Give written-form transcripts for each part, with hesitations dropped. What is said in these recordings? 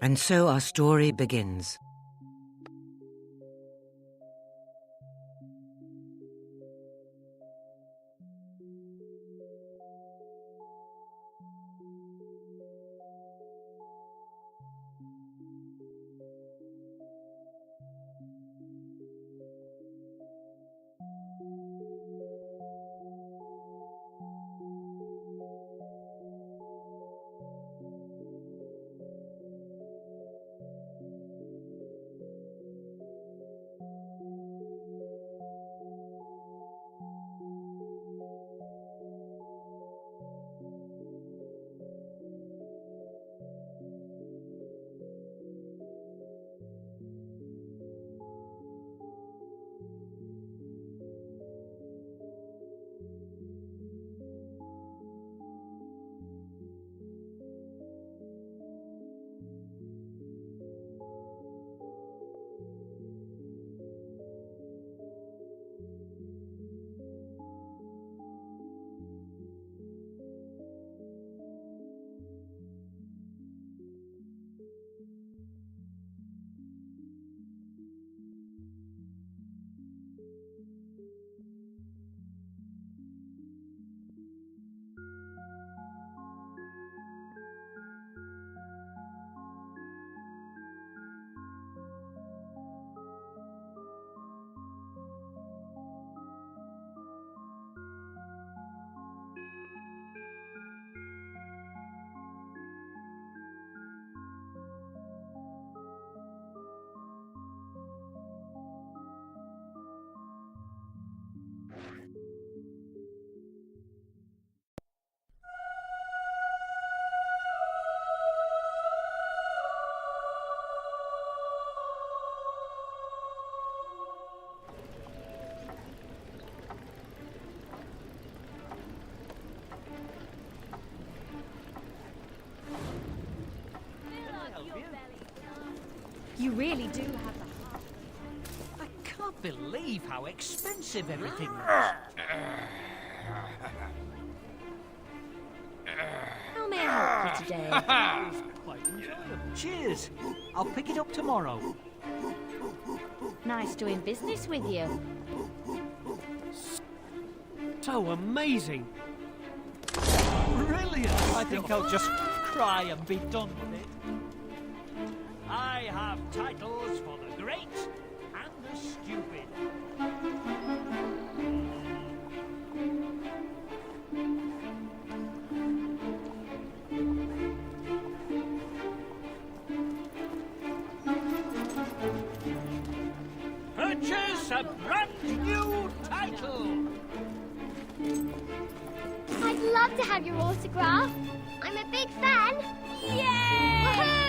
And so our story begins. You really do have the heart. I can't believe how expensive everything was. How may I help you today? Quite enjoyable. Cheers. I'll pick it up tomorrow. Nice doing business with you. So amazing. Brilliant. I think I'll just cry and be done with it. I have titles for the great and the stupid. Purchase a brand new title. I'd love to have your autograph. I'm a big fan. Yay! Woohoo!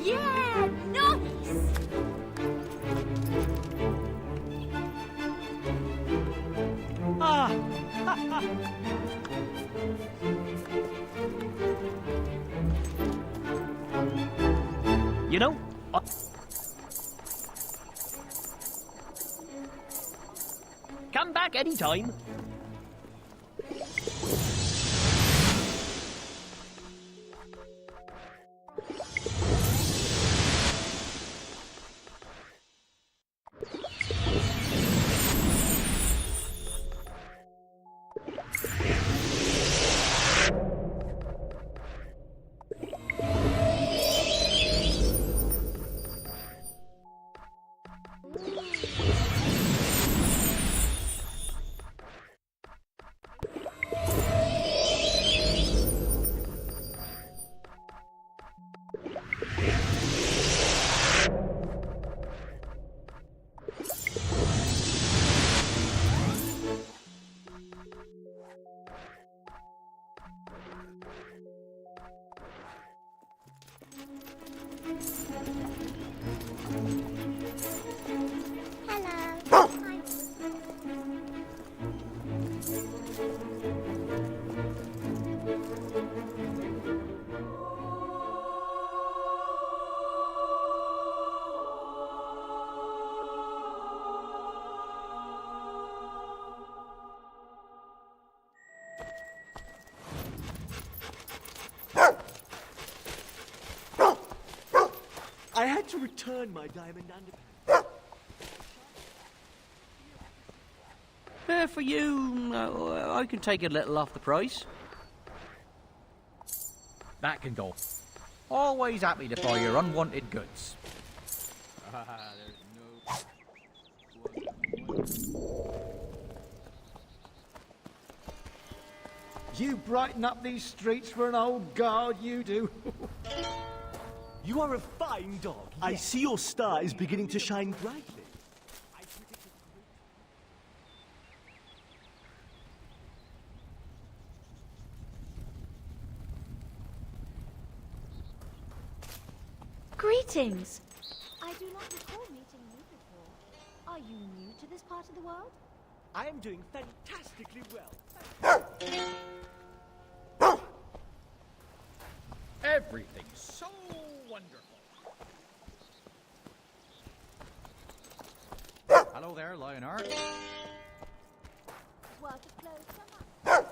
Yeah, nice! Ah! You know, come back anytime. I had to return my diamond underpants. For you, I can take a little off the price. That can go. Always happy to buy your unwanted goods. You brighten up these streets for an old guard, you do. You are a fine dog. I see your star is beginning to shine brightly. Greetings. I do not recall meeting you before. Are you new to this part of the world? I am doing fantastically well. Everything's so wonderful. Hello there, Lionheart. Work of clothes, someone.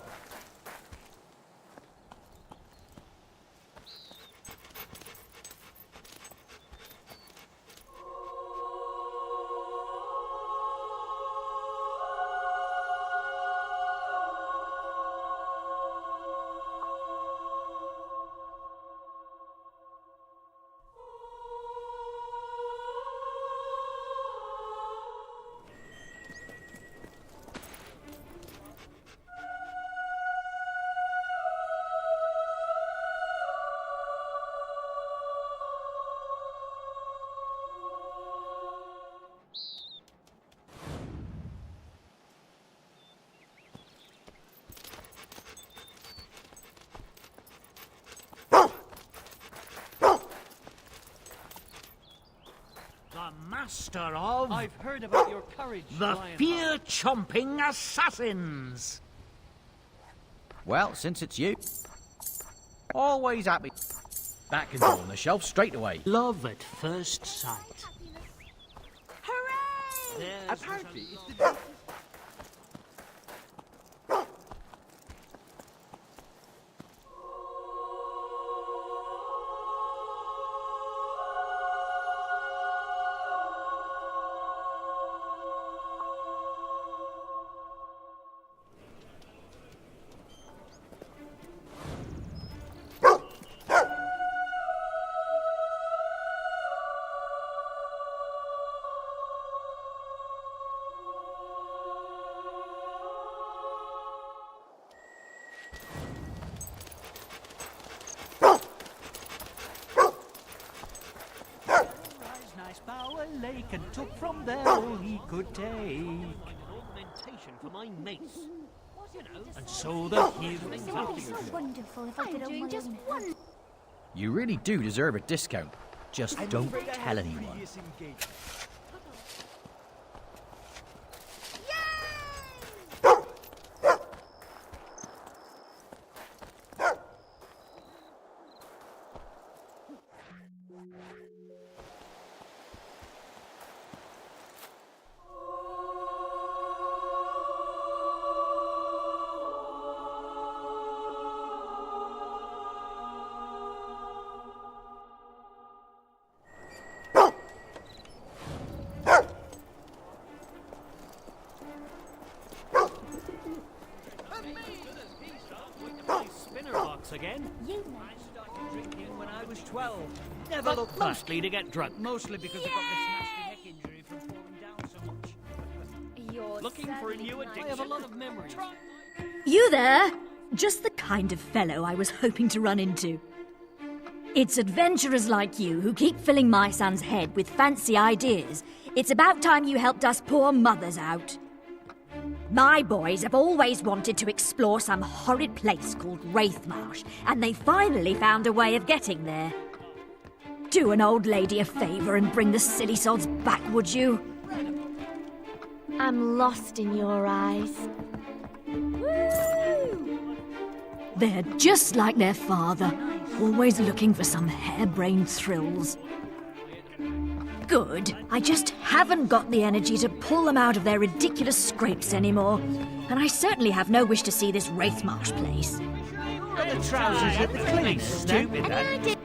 The master of I've heard about your courage, the Lionheart. fear-chomping assassins. Well, since it's you, always happy. That can go on the shelf straight away. Love at first sight. Hooray! There's Apparently, was a it's the nice bower lake and took from there all he could take. Augmentation for my mace. You know, And so the heroes It would be so wonderful if I could own my just own one. You really do deserve a discount. Just I'm don't afraid I tell had anyone. previous engagement. my spinner box again. You I started drinking when I was 12. Never looked back. Mostly to get drunk. Mostly because I got this nasty neck injury from falling down so much. You're Looking for a new certainly addiction. nice. I have a lot of memories. You there? Just the kind of fellow I was hoping to run into. It's adventurers like you who keep filling my son's head with fancy ideas. It's about time you helped us poor mothers out. My boys have always wanted to explore some horrid place called Wraithmarsh, and they finally found a way of getting there. Do an old lady a favour and bring the silly sods back, would you? I'm lost in your eyes. They're just like their father, always looking for some harebrained thrills. Good. I just haven't got the energy to pull them out of their ridiculous scrapes anymore. And I certainly have no wish to see this Wraithmarsh place. The trousers at the cleaners, stupid. Any idea?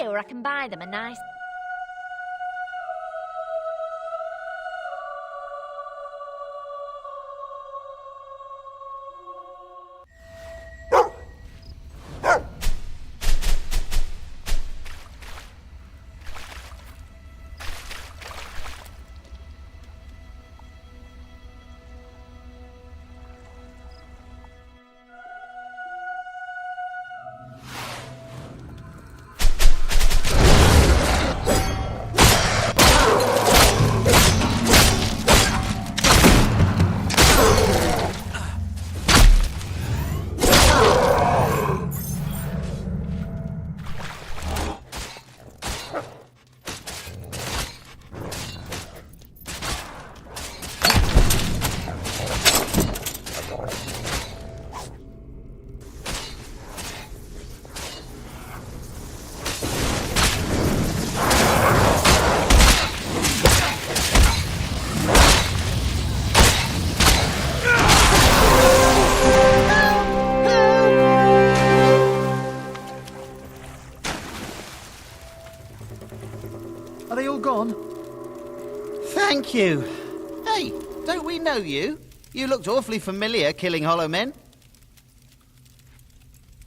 Or I can buy them a nice... Are they all gone? Thank you. Hey, don't we know you? You looked awfully familiar killing Hollow Men.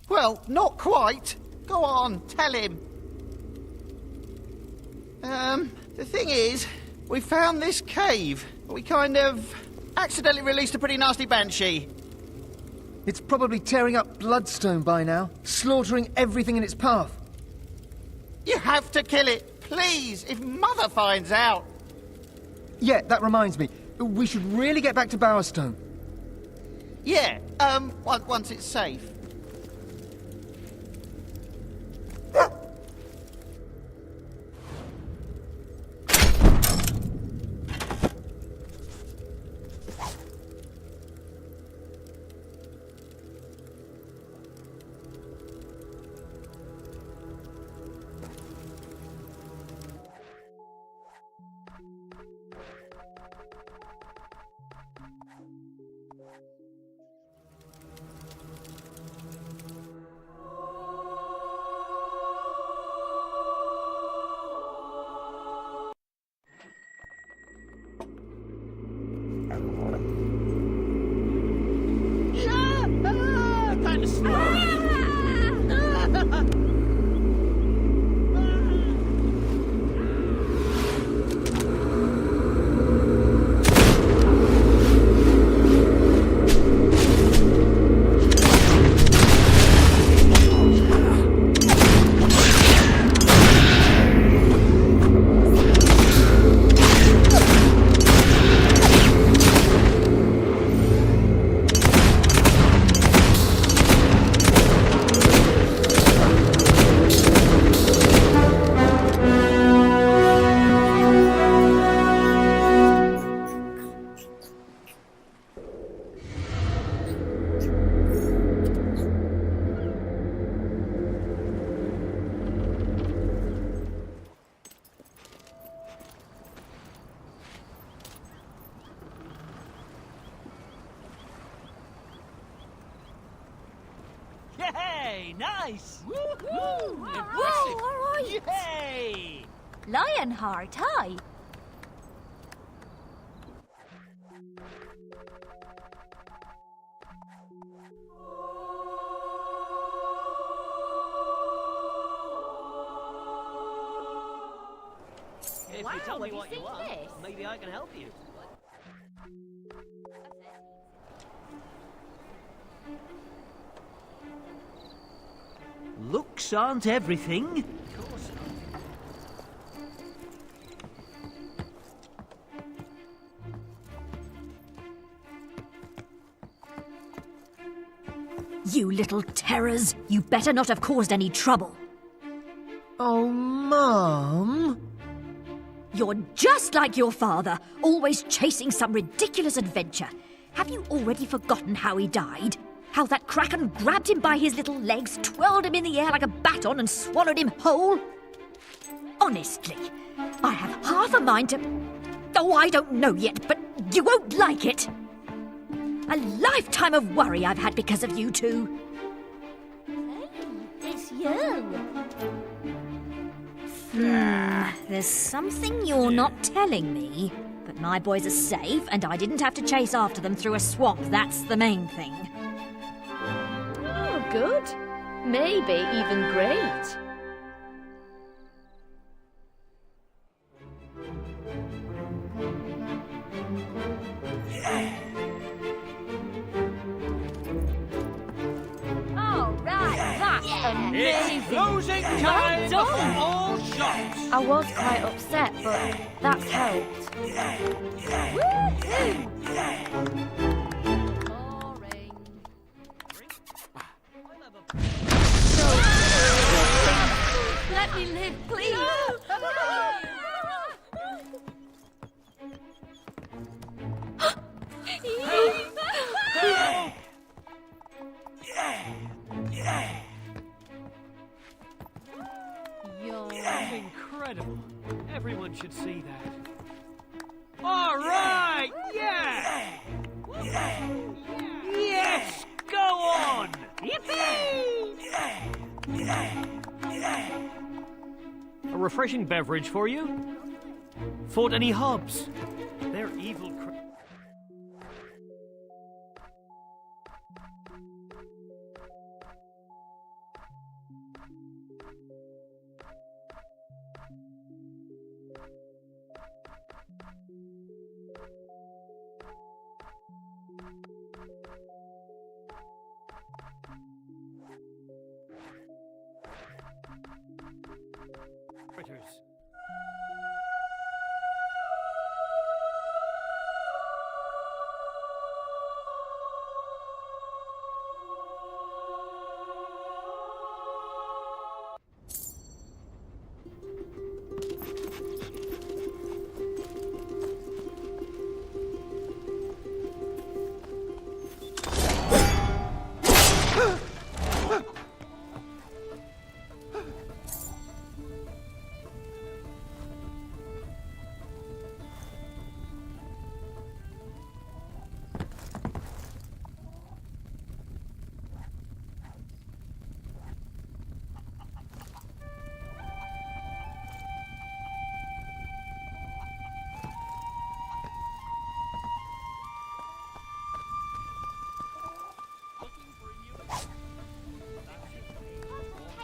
Well, not quite. Go on, tell him. The thing is, we found this cave. We kind of accidentally released a pretty nasty banshee. It's probably tearing up Bloodstone by now, slaughtering everything in its path. You have to kill it, please, if Mother finds out. Yeah, that reminds me. We should really get back to Bowerstone. Yeah, once it's safe. Yay! Nice! Woo-hoo! Impressive! All right. Yay! Lionheart, hi. If Wow, you tell me have you what you seen want, this? maybe I can help you. Looks aren't everything. Of course not. You little terrors! You better not have caused any trouble. Oh, Mum. You're just like your father, always chasing some ridiculous adventure. Have you already forgotten how he died? How that kraken grabbed him by his little legs, twirled him in the air like a baton and swallowed him whole? Honestly, I have half a mind to... Oh, I don't know yet, but you won't like it. A lifetime of worry I've had because of you two. It's you. There's something you're not telling me. But my boys are safe, and I didn't have to chase after them through a swamp. That's the main thing. Oh, good. Maybe even great. All right, that's amazing. It's closing time for all shops. I was quite upset, but that's helped. Let me live, please. That's incredible. Everyone should see that. All right, yeah! Yes, go on! Yippee! A refreshing beverage for you? Fought any hubs? They're evil. Critters.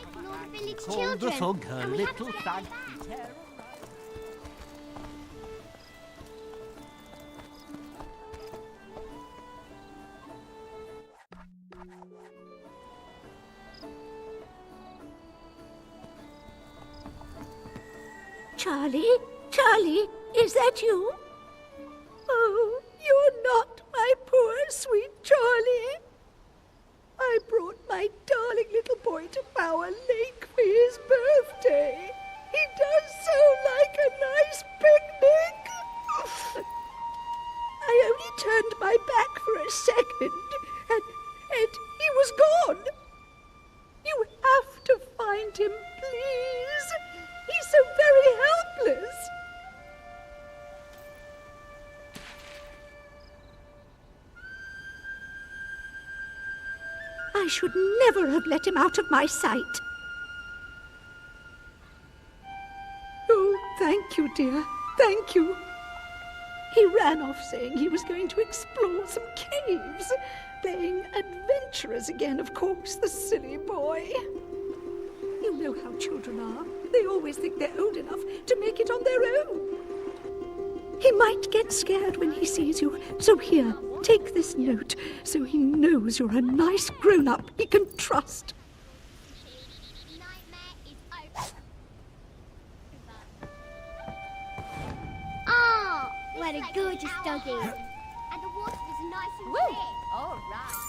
Taking all the village Call children. the fog her and we have to little get fag. back. Charlie? Charlie, is that you? Oh, you're not my poor, sweet Charlie. I brought my darling little boy to Bower Lake for his birthday. He does so like a nice picnic. I only turned my back for a second, and he was gone. You have to find him, please. He's so very helpless. I should never have let him out of my sight. Oh, thank you, dear. Thank you. He ran off saying he was going to explore some caves. Playing adventurers again, of course, the silly boy. You know how children are. They always think they're old enough to make it on their own. He might get scared when he sees you. So here, take this note so he knows you're a nice grown-up he can trust. Oh, what a gorgeous doggy. And the water was nice and clear. All right.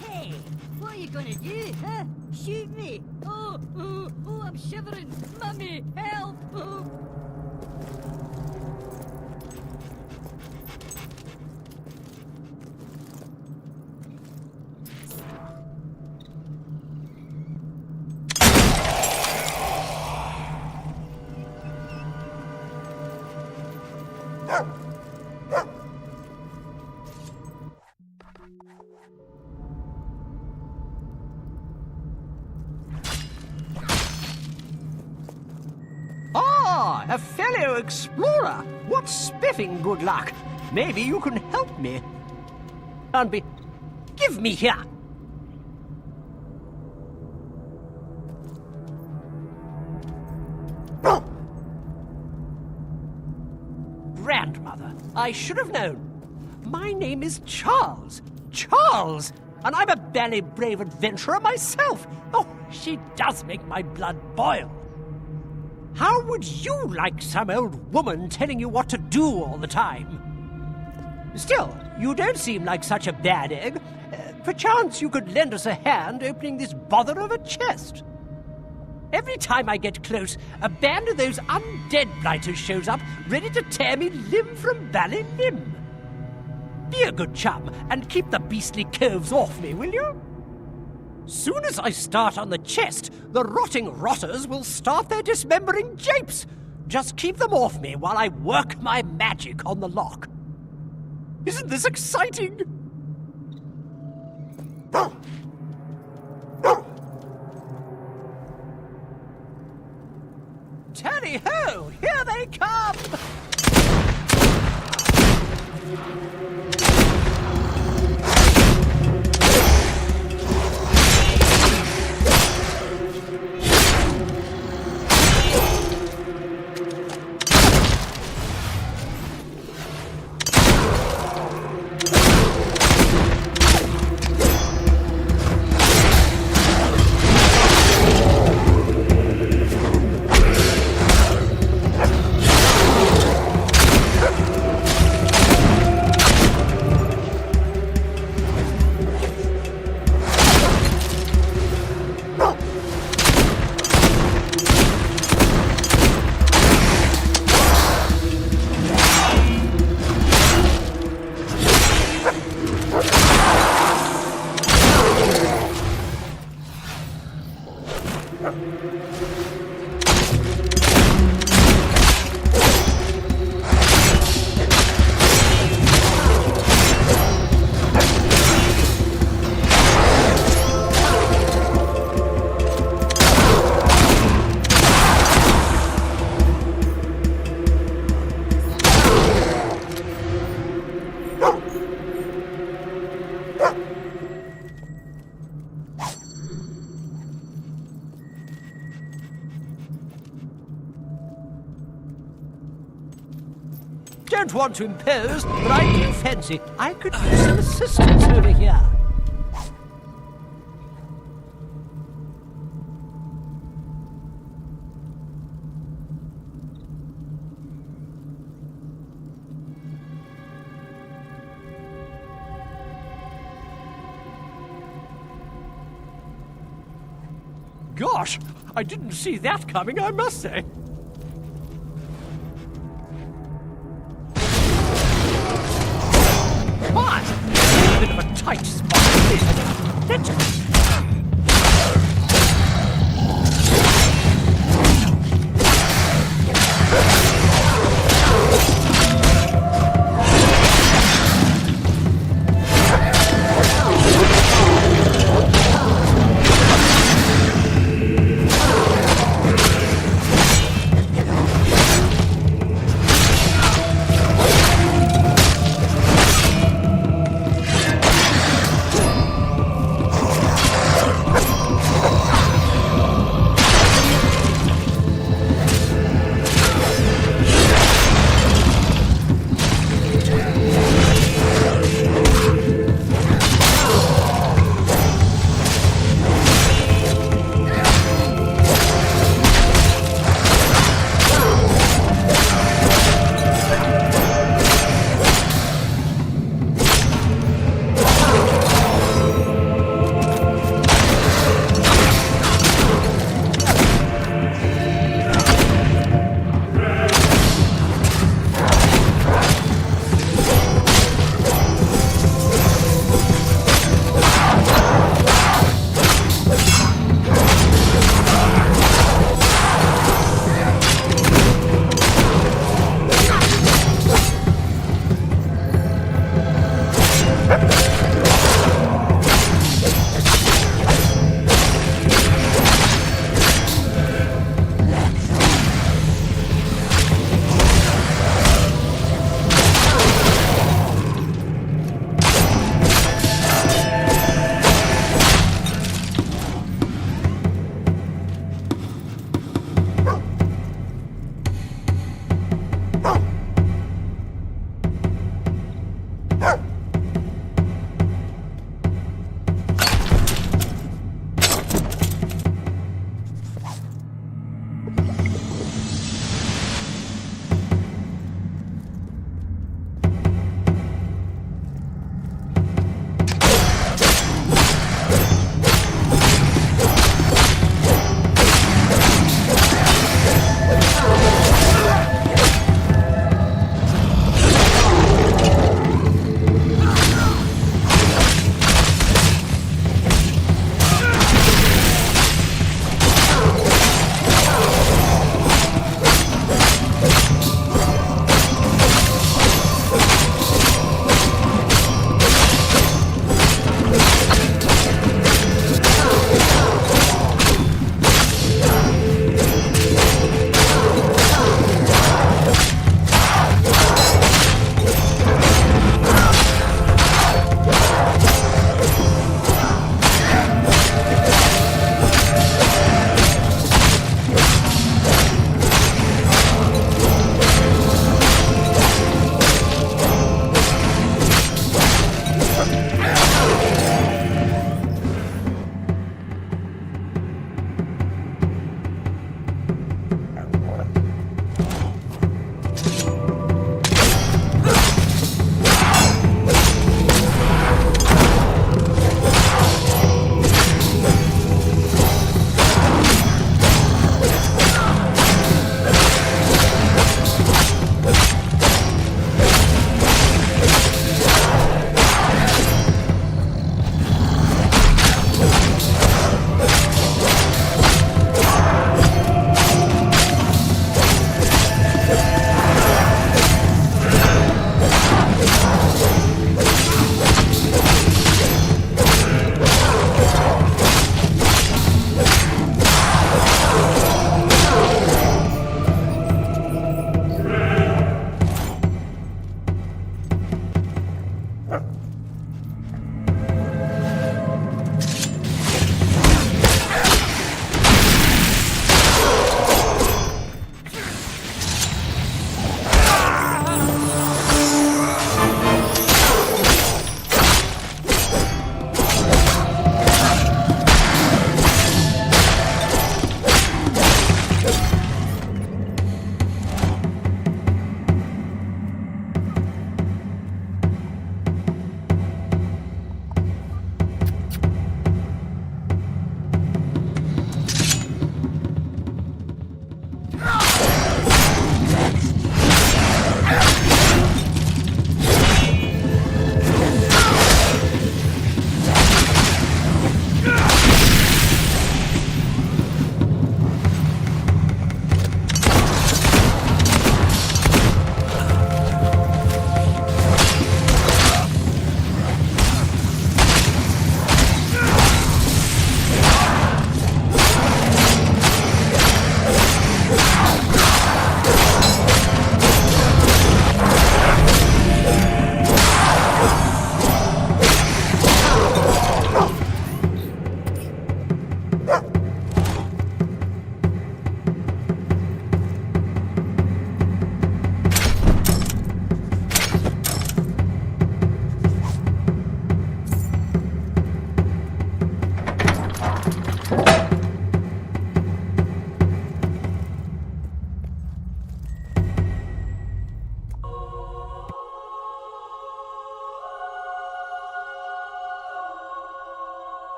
Hey, what are you gonna do, huh? Shoot me? Oh, I'm shivering. Mummy, help! Oh. Ah, a fellow explorer. What spiffing good luck. Maybe you can help me. Give me here. Grandmother, I should have known. My name is Charles. Charles! And I'm a bally brave adventurer myself. Oh, she does make my blood boil. How would you like some old woman telling you what to do all the time? Still, you don't seem like such a bad egg. Perchance you could lend us a hand opening this bother of a chest. Every time I get close, a band of those undead blighters shows up, ready to tear me limb from bally limb. Be a good chum and keep the beastly coves off me, will you? Soon as I start on the chest, the rotting rotters will start their dismembering japes. Just keep them off me while I work my magic on the lock. Isn't this exciting? Tally-ho! Here they come! Don't want to impose, but I do fancy I could use some assistance over here. Gosh, I didn't see that coming, I must say. What? A bit of a tight spot. Let's go.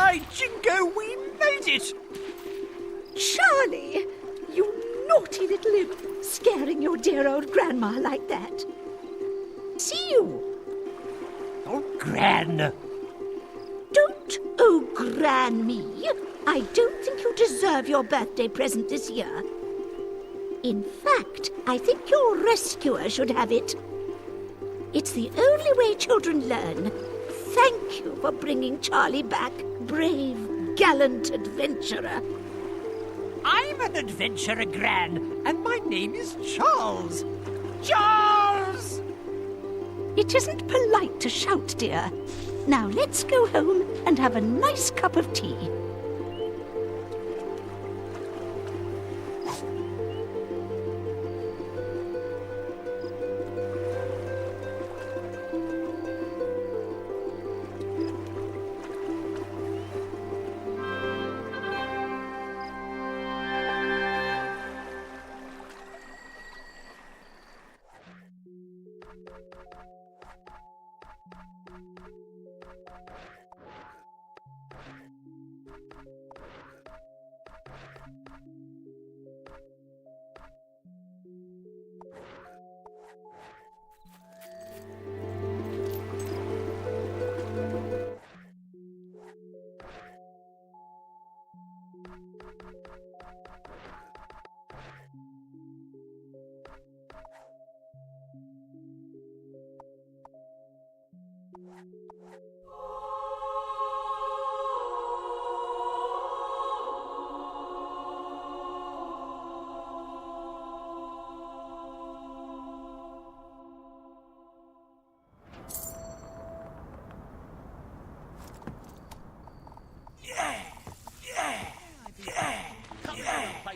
By jingo, we made it! Charlie, you naughty little imp, scaring your dear old grandma like that. See you. Oh, Gran. Don't gran me. I don't think you deserve your birthday present this year. In fact, I think your rescuer should have it. It's the only way children learn. Thank you for bringing Charlie back, brave, gallant adventurer. I'm an adventurer, Gran, and my name is Charles. Charles! It isn't polite to shout, dear. Now let's go home and have a nice cup of tea.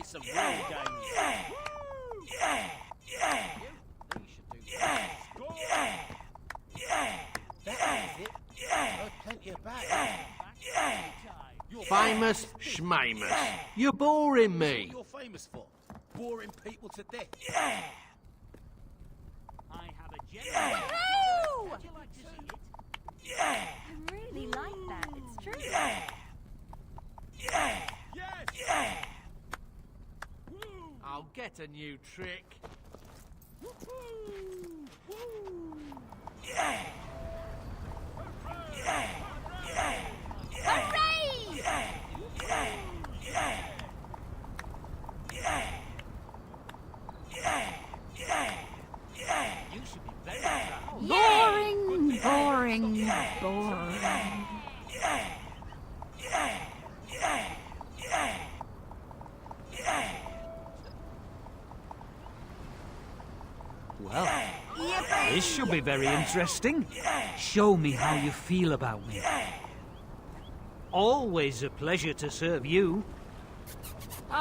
Some real games. Famous schmamus. You're boring me. You're famous for boring people to death. I have a genuine... Woohoo! Would you like to see it? I really like that. It's true. Yes! I'll get a new trick. You should be very proud. Boring, boring, boring. Well, this should be very interesting. Show me how you feel about me. Always a pleasure to serve you. You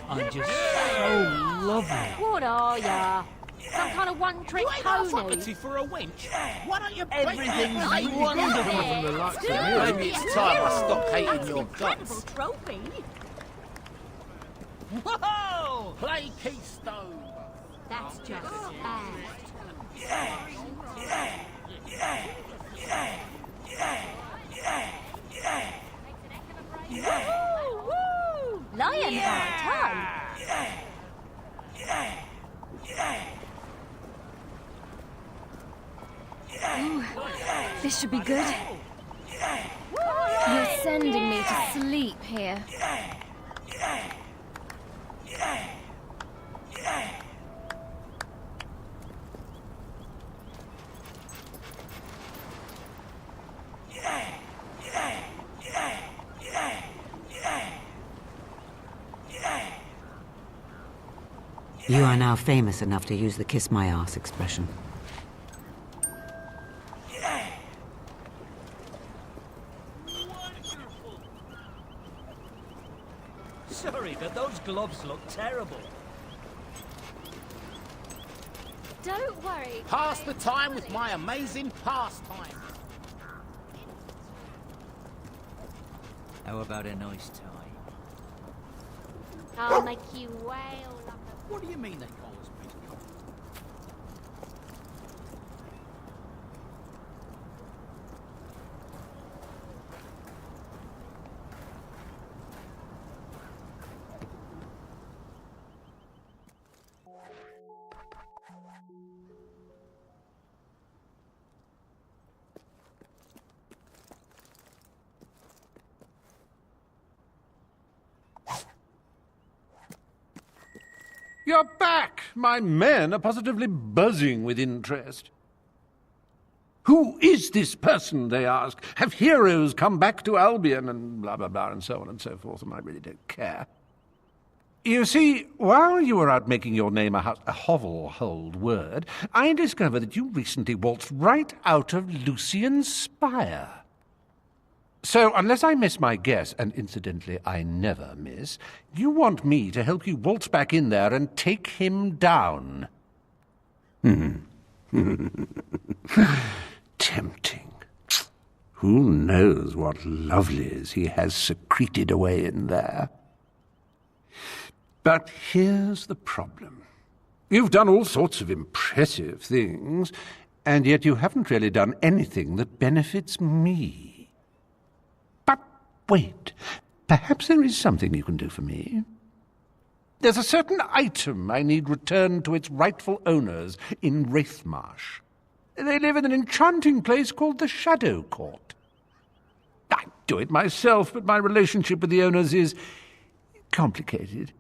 are just so lovely. What are ya? Some kind of one-trick pony? For a wench. Why don't you Everything's wonderful. From the likes of you. Maybe it's time I stop hating your Incredible guts. trophy. Whoa! Play Keystone. That's just bad. Woo! Lionheart, huh? Ooh, this should be good. You're sending me to sleep here. You are now famous enough to use the kiss my ass expression. Sorry, but those gloves look terrible. Don't worry. Pass the time with my amazing pastime. How about a nice tie? I'll make you wail. What do you mean they call us big? You're back! My men are positively buzzing with interest. Who is this person, they ask? Have heroes come back to Albion? And blah, blah, blah, and so on and so forth, and I really don't care. You see, while you were out making your name a hovel-hold word, I discovered that you recently waltzed right out of Lucian's spire. So, unless I miss my guess, and incidentally I never miss, you want me to help you waltz back in there and take him down. Tempting. Who knows what lovelies he has secreted away in there? But here's the problem. You've done all sorts of impressive things, and yet you haven't really done anything that benefits me. But wait, perhaps there is something you can do for me. There's a certain item I need returned to its rightful owners in Wraithmarsh. They live in an enchanting place called the Shadow Court. I'd do it myself, but my relationship with the owners is complicated.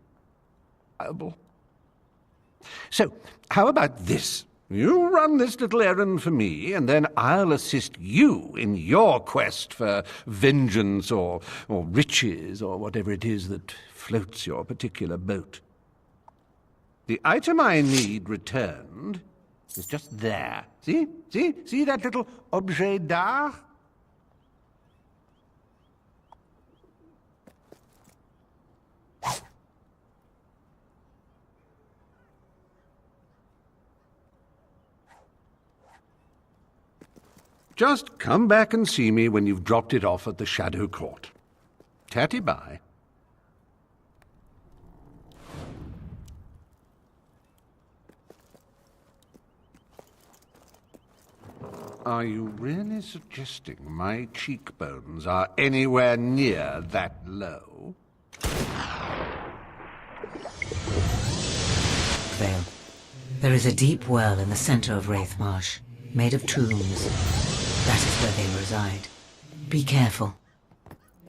So, how about this? You run this little errand for me, and then I'll assist you in your quest for vengeance or riches or whatever it is that floats your particular boat. The item I need returned is just there. See? See that little objet d'art? Just come back and see me when you've dropped it off at the Shadow Court. Tatty-bye. Are you really suggesting my cheekbones are anywhere near that low? Vale. There is a deep well in the center of Wraithmarsh, made of tombs. That is where they reside. Be careful.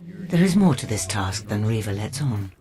There is more to this task than Reva lets on.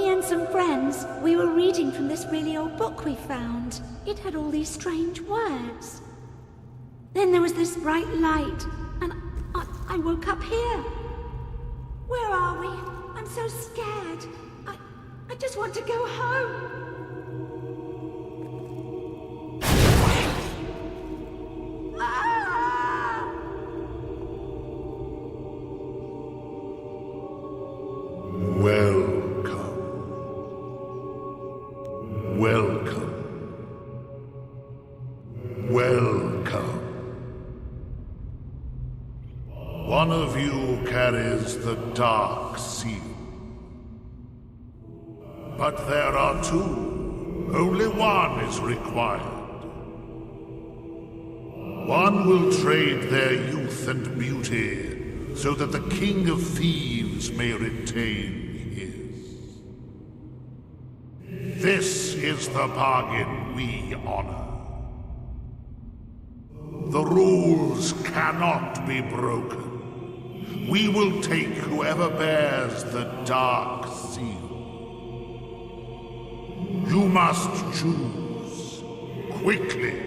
Me and some friends, we were reading from this really old book we found. It had all these strange words. Then there was this bright light, and I woke up here. Where are we? I'm so scared. I just want to go home. Ah! Welcome. Welcome. Welcome. One of you carries the Dark Seal. But there are two. Only one is required. One will trade their youth and beauty so that the King of Thieves may retain his. This is the bargain we honor. The rules cannot be broken. We will take whoever bears the Dark Seal. You must choose. Quickly.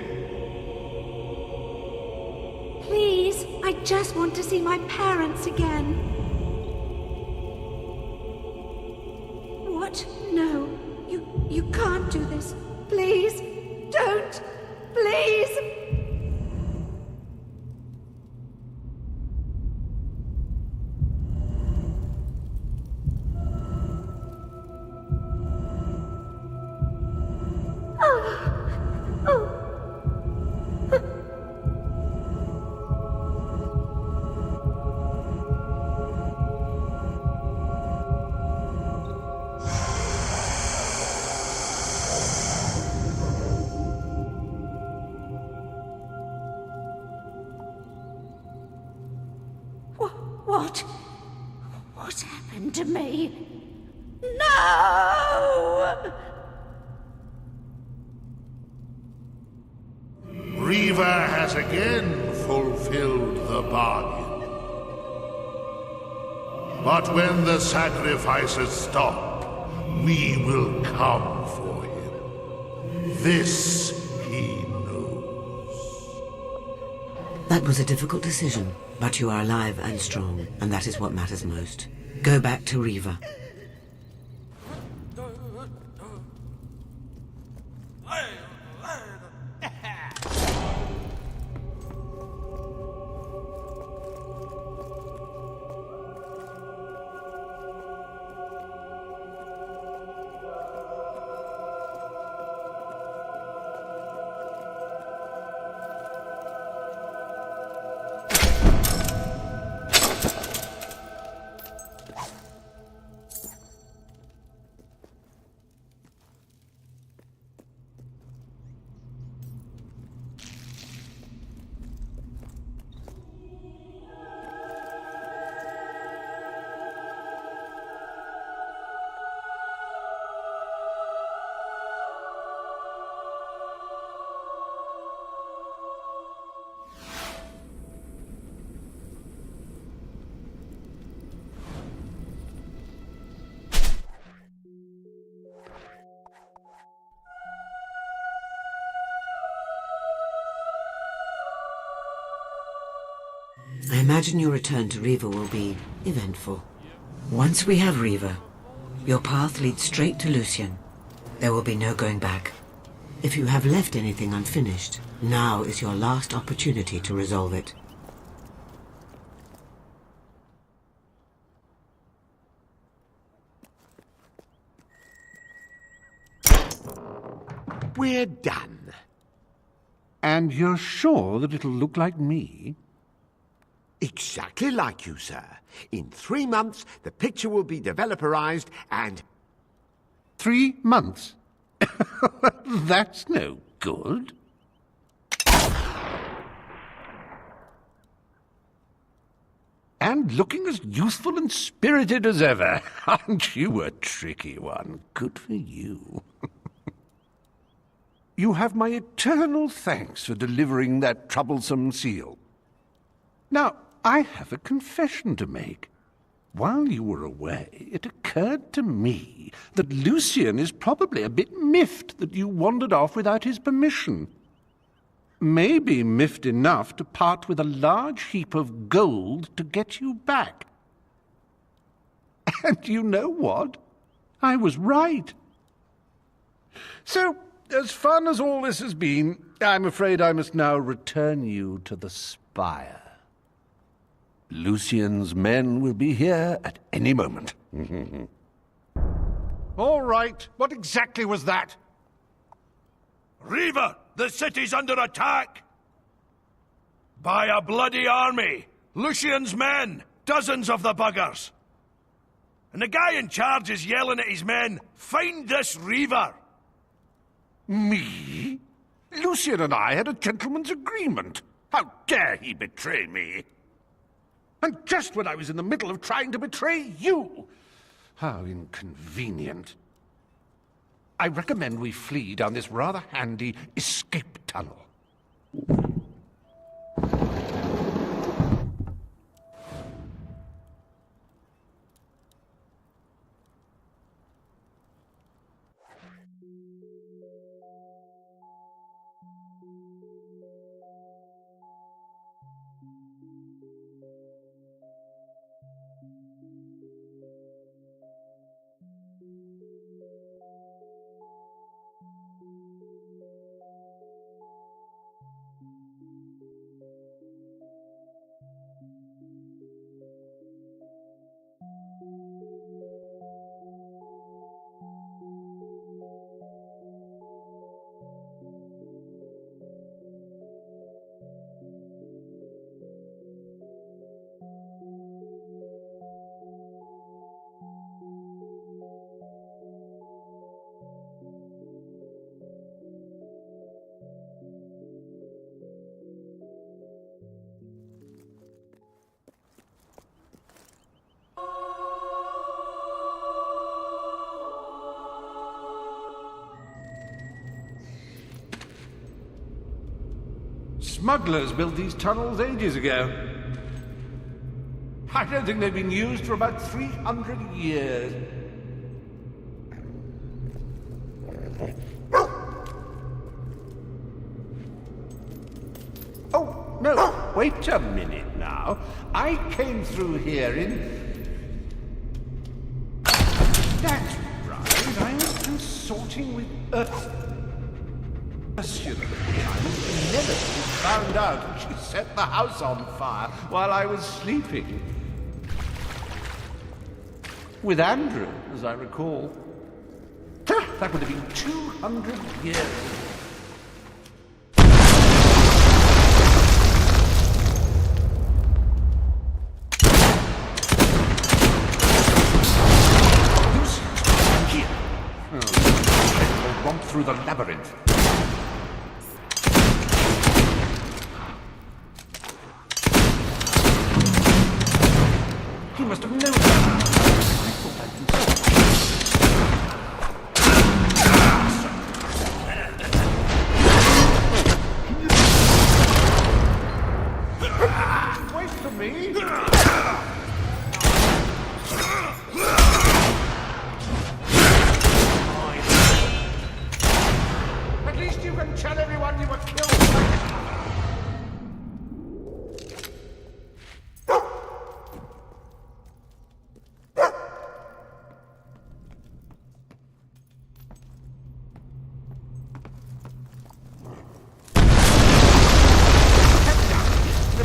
Please, I just want to see my parents again. What? No. You can't do this. Please, don't. Please. What happened to me? No! Riva has again fulfilled the bargain. But when the sacrifices stop, we will come for him. This he knows. That was a difficult decision, but you are alive and strong, and that is what matters most. Go back to Riva. I imagine your return to Riva will be eventful. Once we have Riva, your path leads straight to Lucian. There will be no going back. If you have left anything unfinished, now is your last opportunity to resolve it. We're done. And you're sure that it'll look like me? Exactly like you, sir. In 3 months, the picture will be developerized and... 3 months? That's no good. And looking as youthful and spirited as ever. Aren't you a tricky one? Good for you. You have my eternal thanks for delivering that troublesome seal. Now, I have a confession to make. While you were away, it occurred to me that Lucian is probably a bit miffed that you wandered off without his permission. Maybe miffed enough to part with a large heap of gold to get you back. And you know what? I was right. So, as fun as all this has been, I'm afraid I must now return you to the spire. Lucian's men will be here at any moment. All right, what exactly was that? Reaver, the city's under attack! By a bloody army! Lucian's men! Dozens of the buggers! And the guy in charge is yelling at his men, "Find this Reaver!" Me? Lucian and I had a gentleman's agreement. How dare he betray me? And just when I was in the middle of trying to betray you! How inconvenient. I recommend we flee down this rather handy escape tunnel. Smugglers built these tunnels ages ago. I don't think they've been used for about 300 years. Oh, no, wait a minute now. I came through here in... That's right, I was consorting with Ursula. I was never found out and she set the house on fire while I was sleeping. With Andrew, as I recall. That would have been 200 years. Here. I'll romp through the labyrinth. He must have known that. I thought I'd do something. Wait for me. At least you can tell everyone you were killed.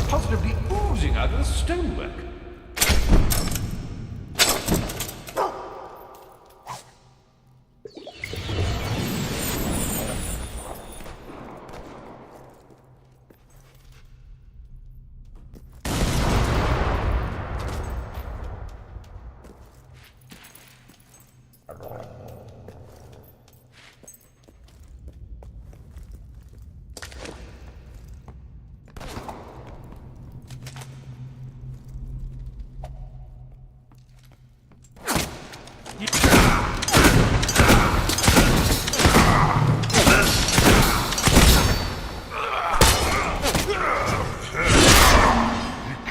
Positively oozing out of the stonework.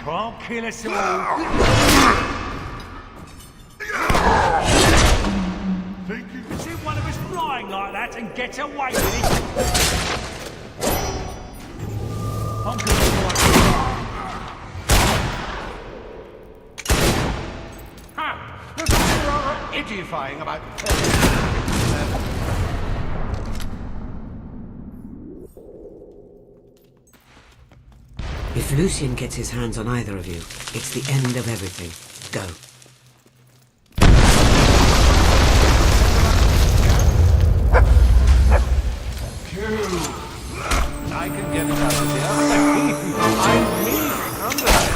Can't kill us all. crying like that and get away with it. I'm gonna There's something rather edifying about... If Lucian gets his hands on either of you, it's the end of everything. Go. I can get it out of here. I'm leaving under it.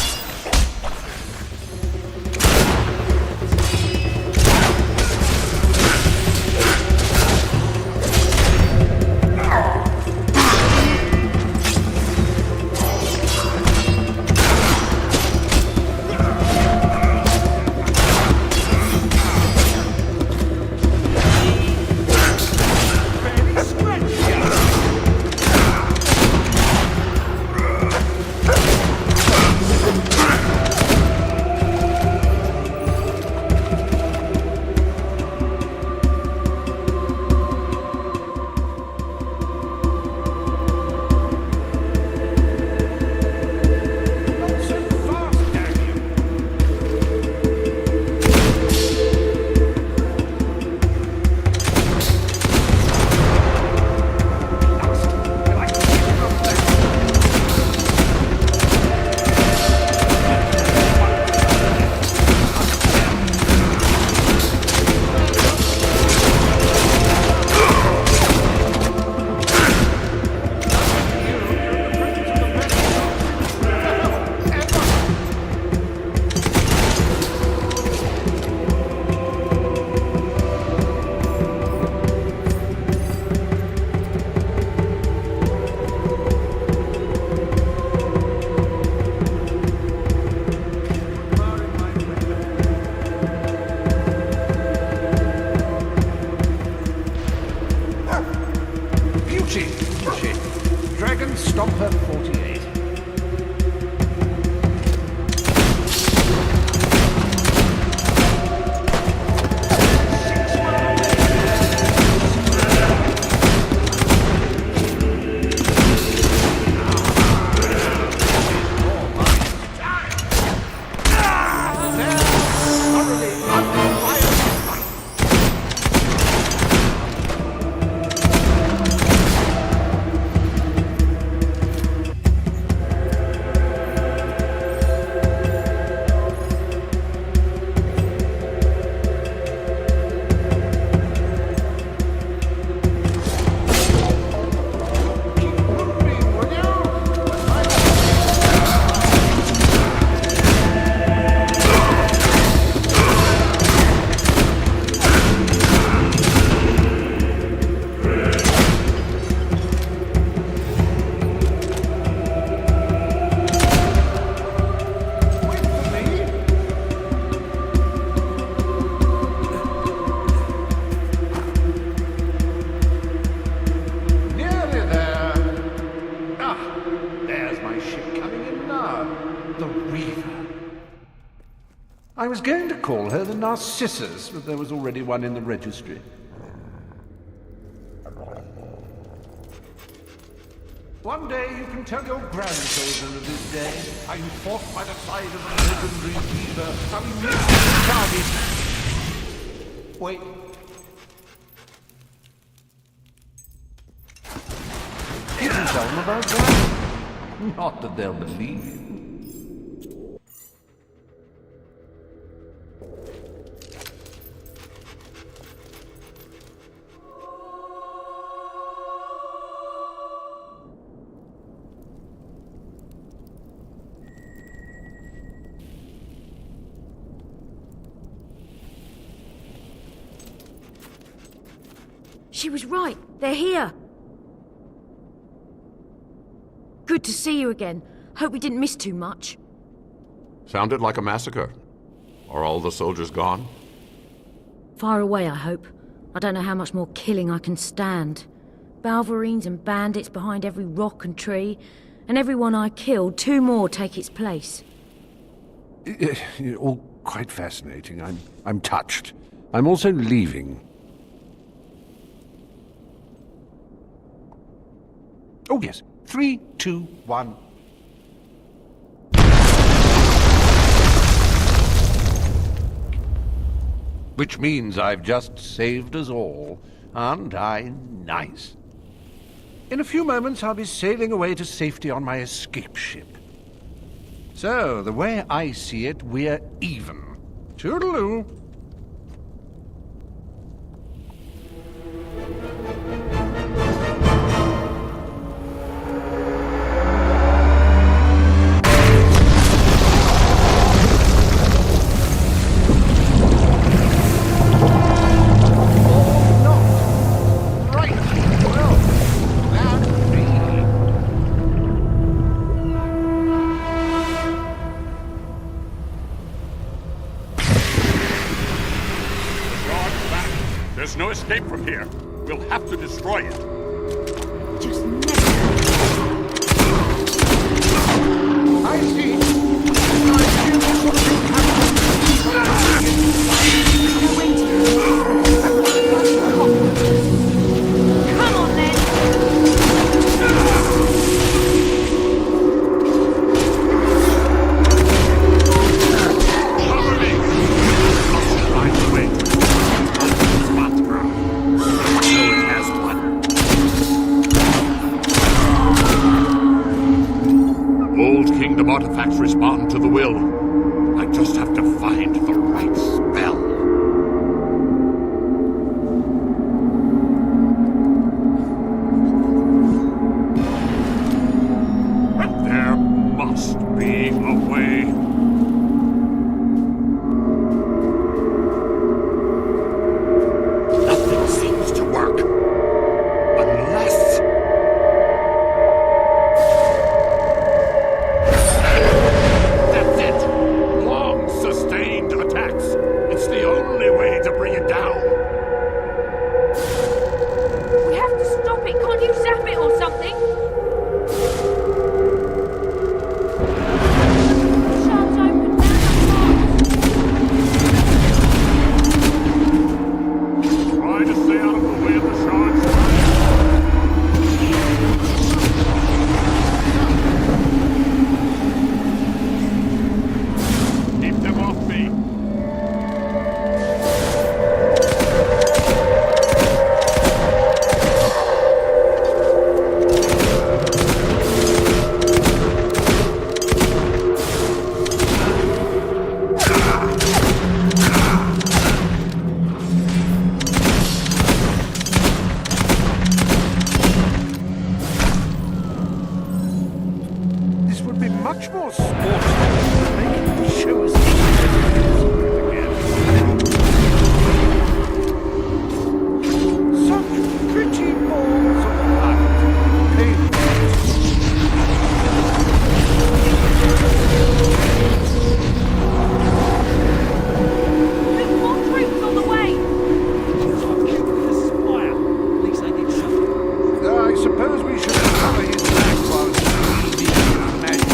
Dragon Stomper 48. I was going to call her the Narcissus, but there was already one in the registry. One day you can tell your grandchildren of this day how you fought by the side of the legendary Weaver, how you missed the target. Wait. You can tell them about that. Not that they'll believe you. She was right. They're here. Good to see you again. Hope we didn't miss too much. Sounded like a massacre. Are all the soldiers gone? Far away, I hope. I don't know how much more killing I can stand. Balverines and bandits behind every rock and tree, and everyone I killed, 2 more take its place. All quite fascinating. I'm touched. I'm also leaving. Oh, yes. 3, 2, 1. Which means I've just saved us all. Aren't I nice? In a few moments, I'll be sailing away to safety on my escape ship. So, the way I see it, we're even. Toodaloo. There's no escape from here. We'll have to destroy it. Just I see. Come on then! Old Kingdom artifacts respond to the will. I just have to find the right spell. There must be a way. Nothing seems to work. Unless... That's it! Long, sustained attacks. It's the only way to bring it down. We have to stop it! Can't you zap it or something? Shards open Try to stay out of the way of the shards. Keep them off me. This would be much more sportsman than making the show us again. Such pretty balls of light. Look, more troops on the way! I've killed the spire. At least I did something. I suppose we should cover his back while he magic.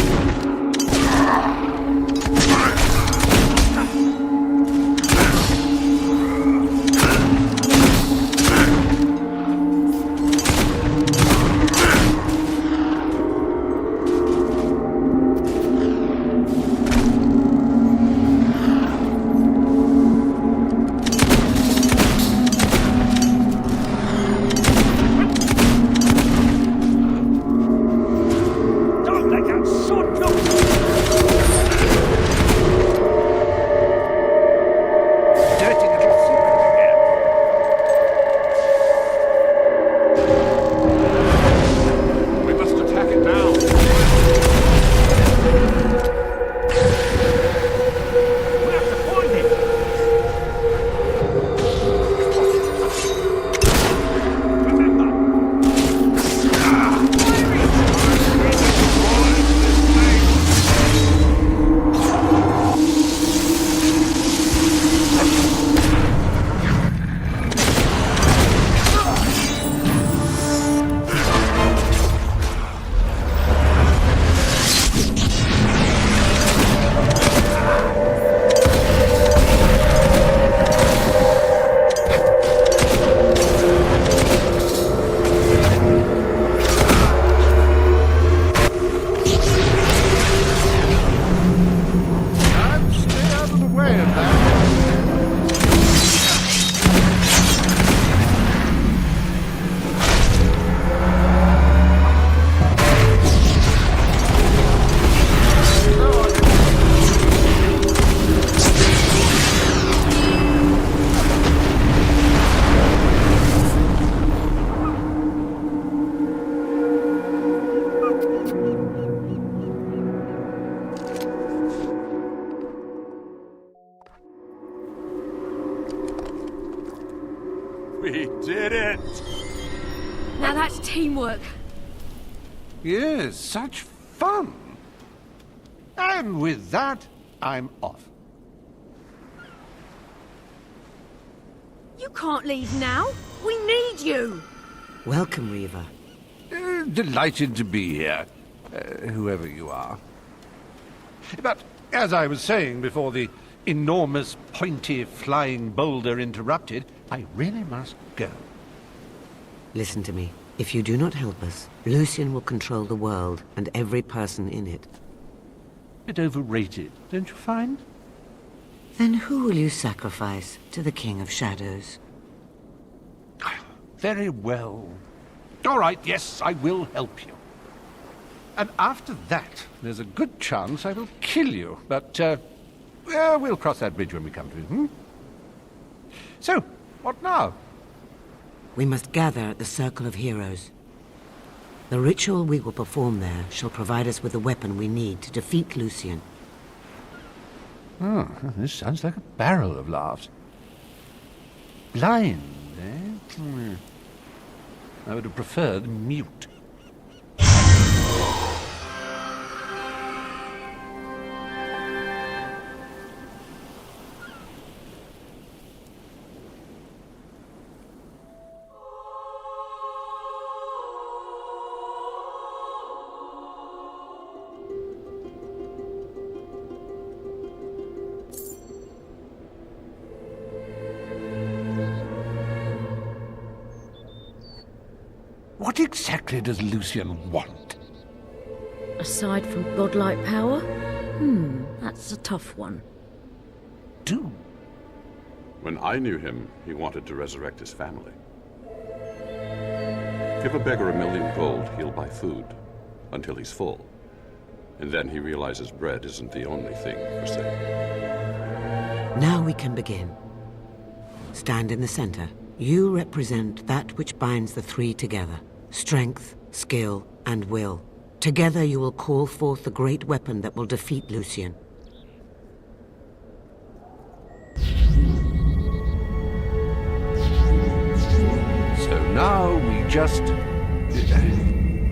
did it! Now that's teamwork. Yes, such fun. And with that, I'm off. You can't leave now. We need you. Welcome, Reaver. Delighted to be here, whoever you are. But, as I was saying before the enormous, pointy, flying boulder interrupted, I really must go. Listen to me. If you do not help us, Lucian will control the world and every person in it. Bit overrated, don't you find? Then who will you sacrifice to the King of Shadows? Very well. All right, yes, I will help you. And after that, there's a good chance I will kill you. But, we'll cross that bridge when we come to it, So, what now? We must gather at the Circle of Heroes. The ritual we will perform there shall provide us with the weapon we need to defeat Lucian. Oh, this sounds like a barrel of laughs. Blind, eh? I would have preferred mute. What exactly does Lucian want? Aside from godlike power? That's a tough one. When I knew him, he wanted to resurrect his family. Give a beggar 1,000,000 gold, he'll buy food until he's full. And then he realizes bread isn't the only thing for sale. Now we can begin. Stand in the center. You represent that which binds the three together. Strength, skill, and will. Together you will call forth the great weapon that will defeat Lucian. So now we just...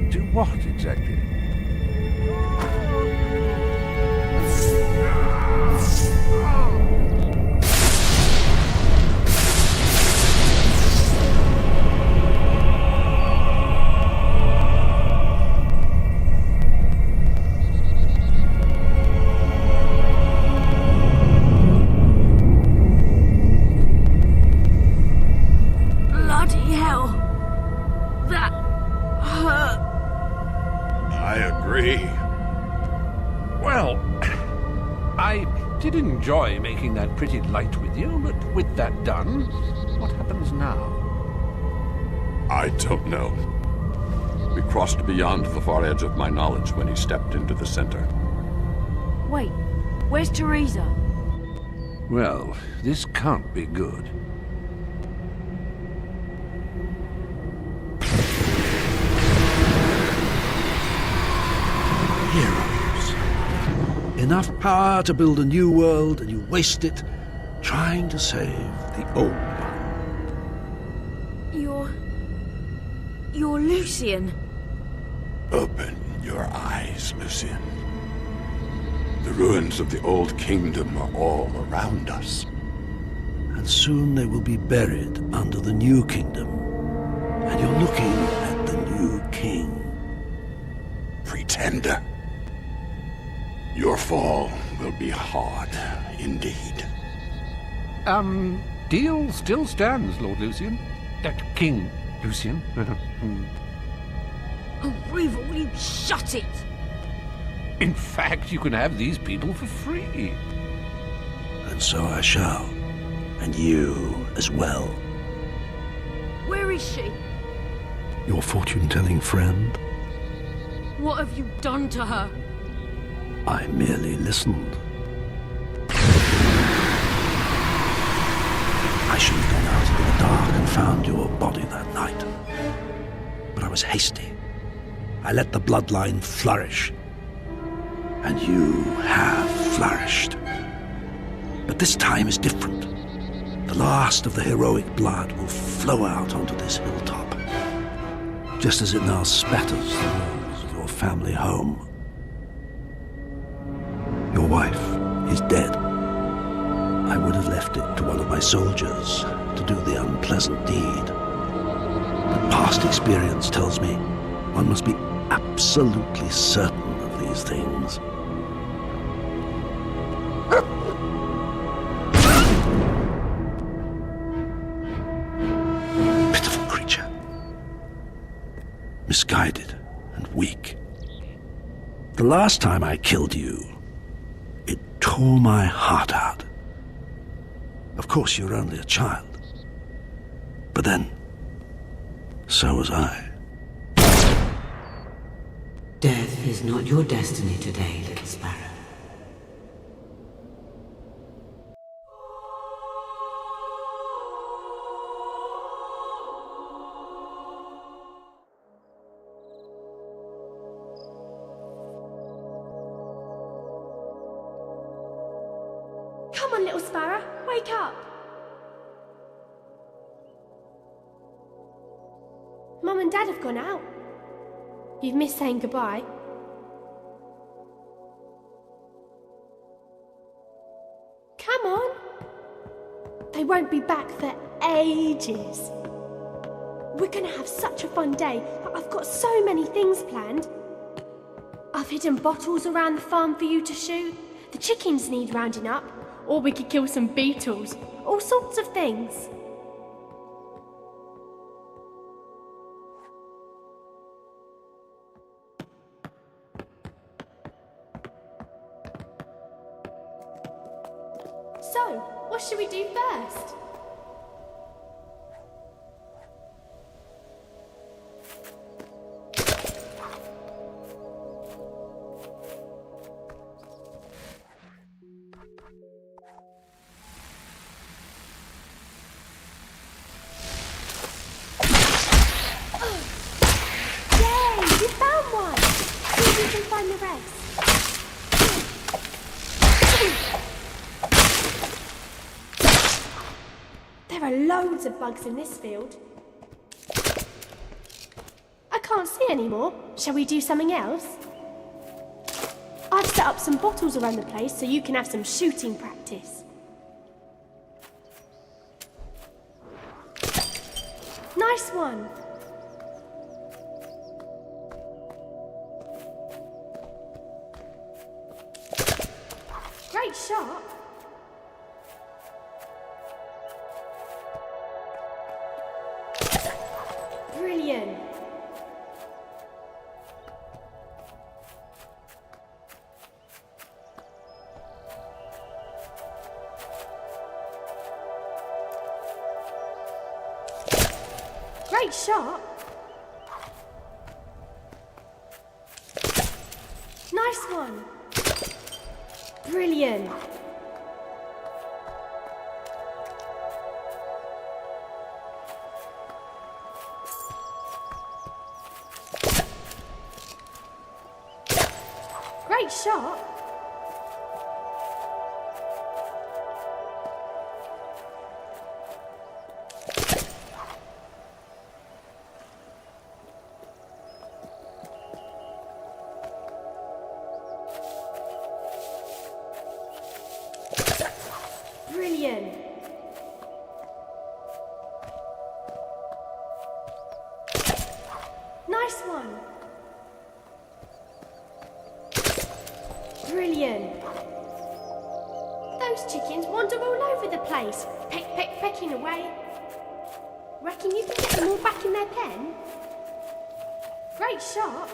do what exactly? Enjoy making that pretty light with you, but with that done, what happens now? I don't know. We crossed beyond the far edge of my knowledge when he stepped into the center. Wait, where's Teresa? Well, this can't be good. Enough power to build a new world, and you waste it trying to save the old one. You're Lucian. Open your eyes, Lucian. The ruins of the old kingdom are all around us. And soon they will be buried under the new kingdom. And you're looking at the new king. Pretender. Your fall will be hard indeed. Deal still stands, Lord Lucian. King Lucian. Oh, Reaver, will you shut it? In fact, you can have these people for free. And so I shall. And you as well. Where is she? Your fortune-telling friend? What have you done to her? I merely listened. I should have gone out into the dark and found your body that night. But I was hasty. I let the bloodline flourish. And you have flourished. But this time is different. The The last of the heroic blood will flow out onto this hilltop, just as it now spatters the walls of your family home. Your wife is dead. I would have left it to one of my soldiers to do the unpleasant deed. But past experience tells me one must be absolutely certain of these things. Pitiful creature. Misguided and weak. The last time I killed you, it tore my heart out. Of course, you're only a child. But then, so was I. Death is not your destiny today, little sparrow. Come on, little sparrow, wake up. Mum and Dad have gone out. You've missed saying goodbye. Come on. They won't be back for ages. We're gonna have such a fun day. I've got so many things planned. I've hidden bottles around the farm for you to shoot. The chickens need rounding up. Or we could kill some beetles. All sorts of things. So, what should we do first? Loads of bugs in this field. I can't see anymore. Shall we do something else? I've set up some bottles around the place so you can have some shooting practice. Nice one. Great shot. Brilliant. Great shot. Nice one. Brilliant. Great shot. Brilliant. Nice one. Brilliant. Those chickens wander all over the place, pecking away. Reckon you can get them all back in their pen? Great shot.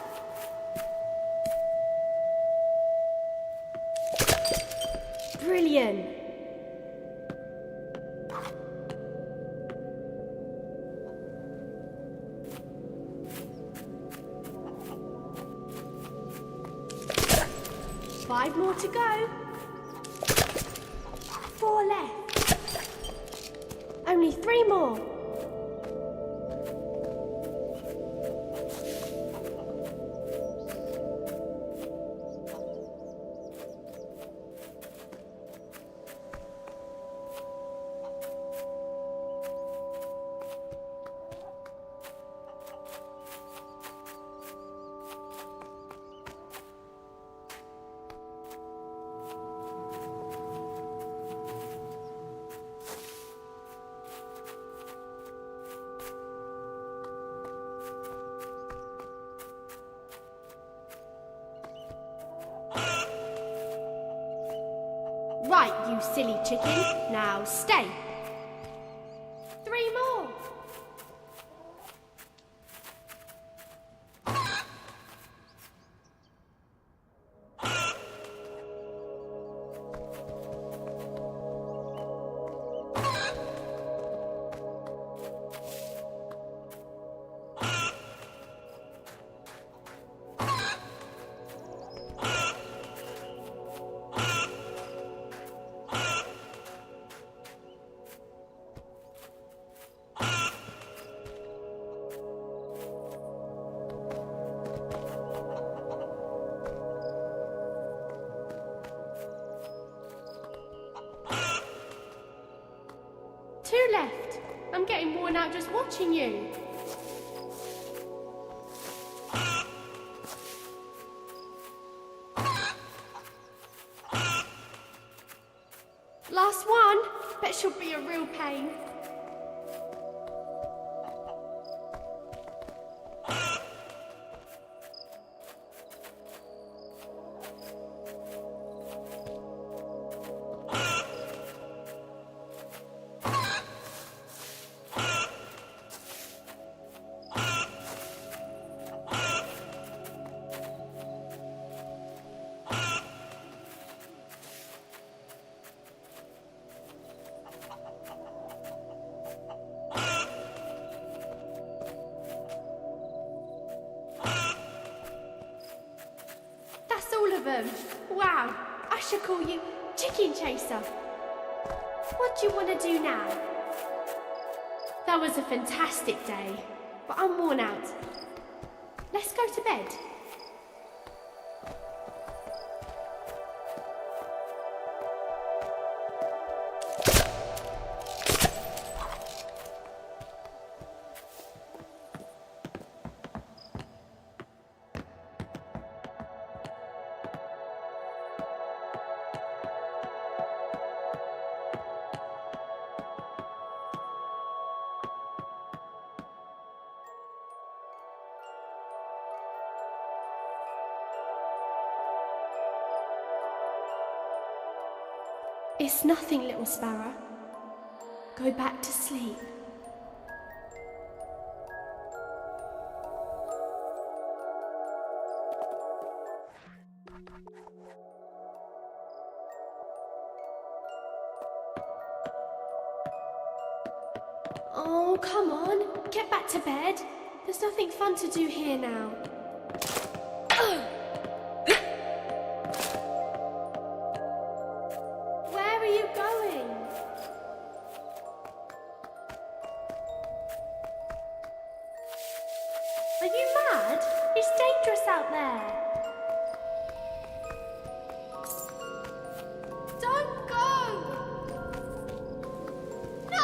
Brilliant. Five more to go. 4 left. Only 3 more. you silly chicken. Now stay. 3 more. Two left. I'm getting worn out just watching you. Last one. Bet she'll be a real pain. All of them. Wow, I should call you Chicken Chaser. What do you want to do now? That was a fantastic day, but I'm worn out. Let's go to bed. It's nothing, little sparrow. Go back to sleep. Oh, come on. Get back to bed. There's nothing fun to do here now. Are you mad? It's dangerous out there. Don't go! No!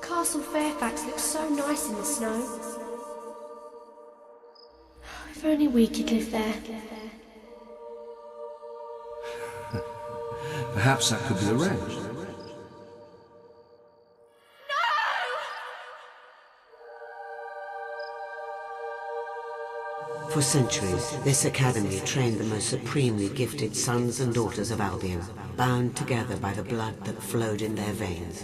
Castle Fairfax looks so nice in the snow. If only we could live there. Perhaps that could be arranged. For centuries, this academy trained the most supremely gifted sons and daughters of Albion, bound together by the blood that flowed in their veins.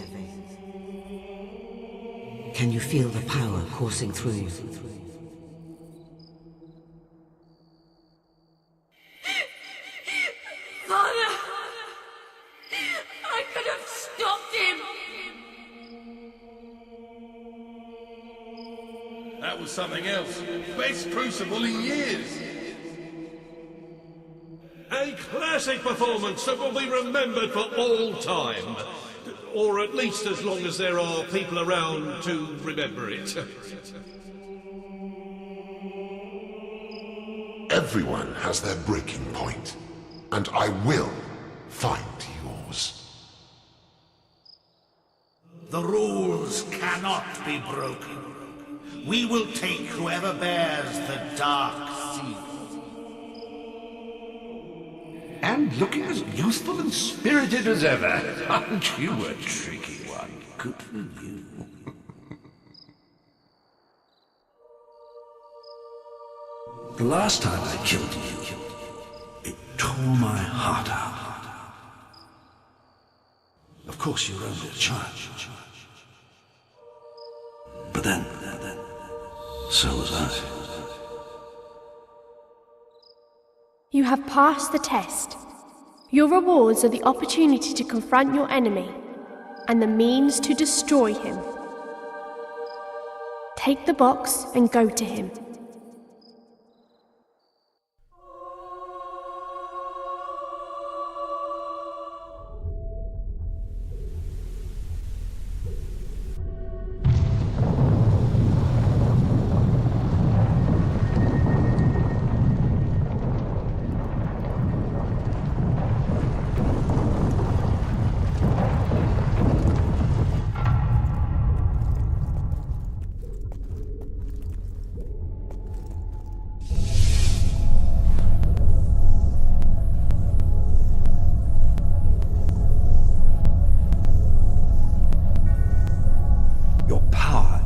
Can you feel the power coursing through you? Father! I could have stopped him! was something else. Best crucible in years. A classic performance that will be remembered for all time. Or at least as long as there are people around to remember it. Everyone has their breaking point, and I will find yours. The rules cannot be broken. We will take whoever bears the dark seal. And looking as youthful and spirited as ever. Aren't you a tricky one? Good for you. The last time I killed you, it tore my heart out. Of course, you're only a child. But then, so was I. You have passed the test. Your rewards are the opportunity to confront your enemy and the means to destroy him. Take the box and go to him.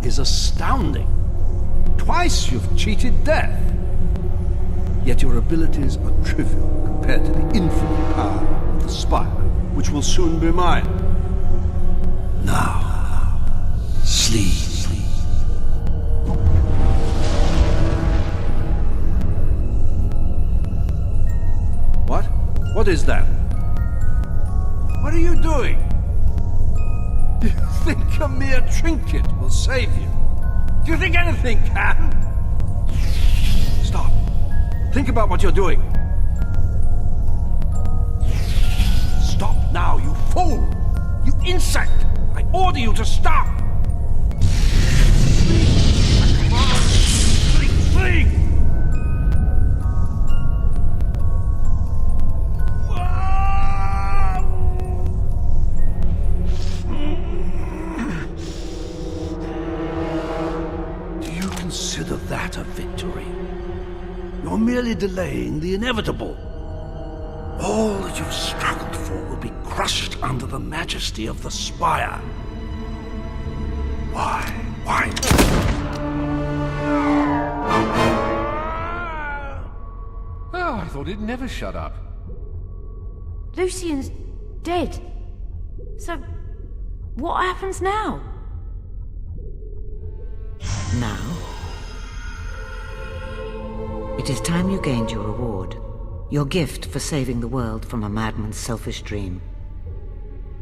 Is astounding. Twice you've cheated death. Yet your abilities are trivial compared to the infinite power of the Spire, which will soon be mine. Now, sleep. What? What is that? What are you doing? You think a mere trinket will save you? Do you think anything can? Stop. Think about what you're doing. Stop now, you fool! You insect! I order you to stop! Come on! Sleep! Consider that a victory. You're merely delaying the inevitable. All that you've struggled for will be crushed under the majesty of the Spire. Why? Why? Oh, I thought it'd never shut up. Lucian's dead. So, what happens now? Now? It is time you gained your reward. Your gift for saving the world from a madman's selfish dream.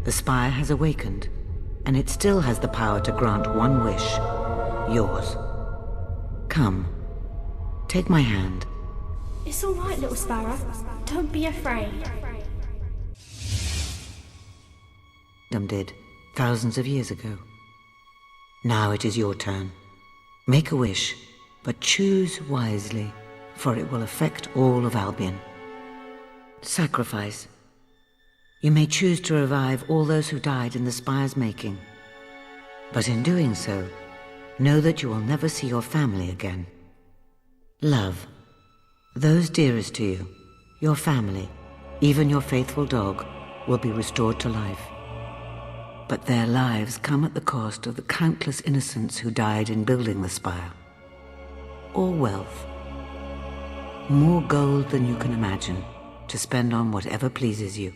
The Spire has awakened, and it still has the power to grant one wish. Yours. Come. Take my hand. It's all right, little sparrow. Don't be afraid. Them did, thousands of years ago. Now it is your turn. Make a wish, but choose wisely, for it will affect all of Albion. Sacrifice. You may choose to revive all those who died in the Spire's making. But in doing so, know that you will never see your family again. Love. Those dearest to you, your family, even your faithful dog, will be restored to life. But their lives come at the cost of the countless innocents who died in building the Spire. Or wealth. More gold than you can imagine, to spend on whatever pleases you.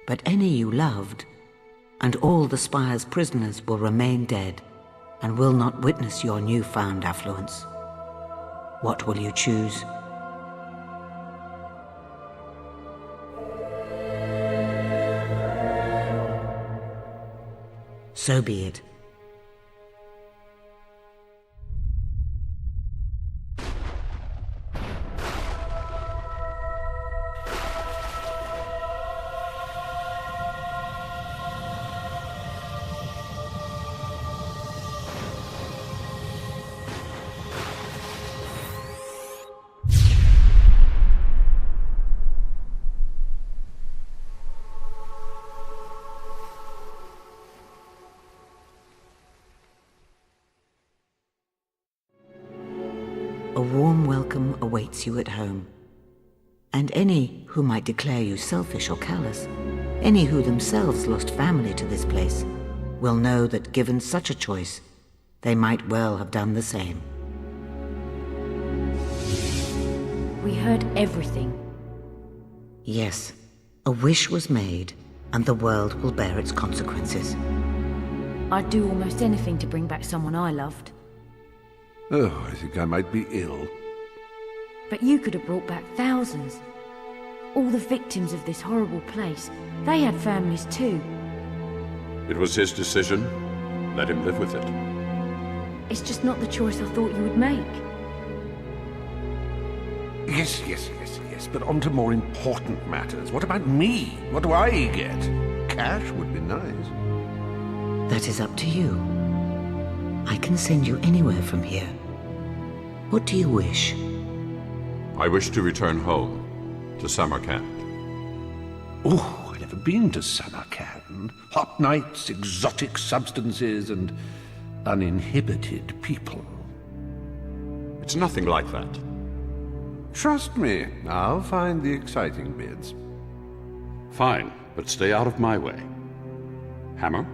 But any you loved, and all the Spire's prisoners will remain dead, and will not witness your newfound affluence. What will you choose? So be it. a warm welcome awaits you at home. And any who might declare you selfish or callous, any who themselves lost family to this place, will know that given such a choice, they might well have done the same. We heard everything. Yes, a wish was made, and the world will bear its consequences. I'd do almost anything to bring back someone I loved. Oh, I think I might be ill. But you could have brought back thousands. All the victims of this horrible place, they had families too. It was his decision. Let him live with it. It's just not the choice I thought you would make. Yes, but on to more important matters. What about me? What do I get? Cash would be nice. That is up to you. I can send you anywhere from here. What do you wish? I wish to return home, to Samarkand. Oh, I've never been to Samarkand. Hot nights, exotic substances, and uninhibited people. It's nothing like that. Trust me, I'll find the exciting bits. Fine, but stay out of my way. Hammer?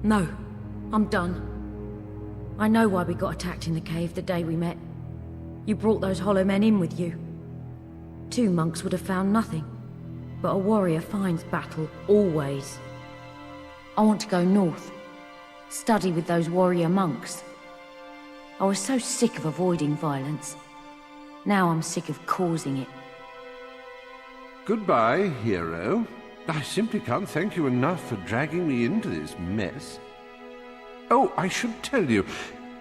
No, I'm done. I know why we got attacked in the cave the day we met. You brought those hollow men in with you. 2 monks would have found nothing, but a warrior finds battle, always. I want to go north, study with those warrior monks. I was so sick of avoiding violence. Now I'm sick of causing it. Goodbye, hero. I simply can't thank you enough for dragging me into this mess. Oh, I should tell you,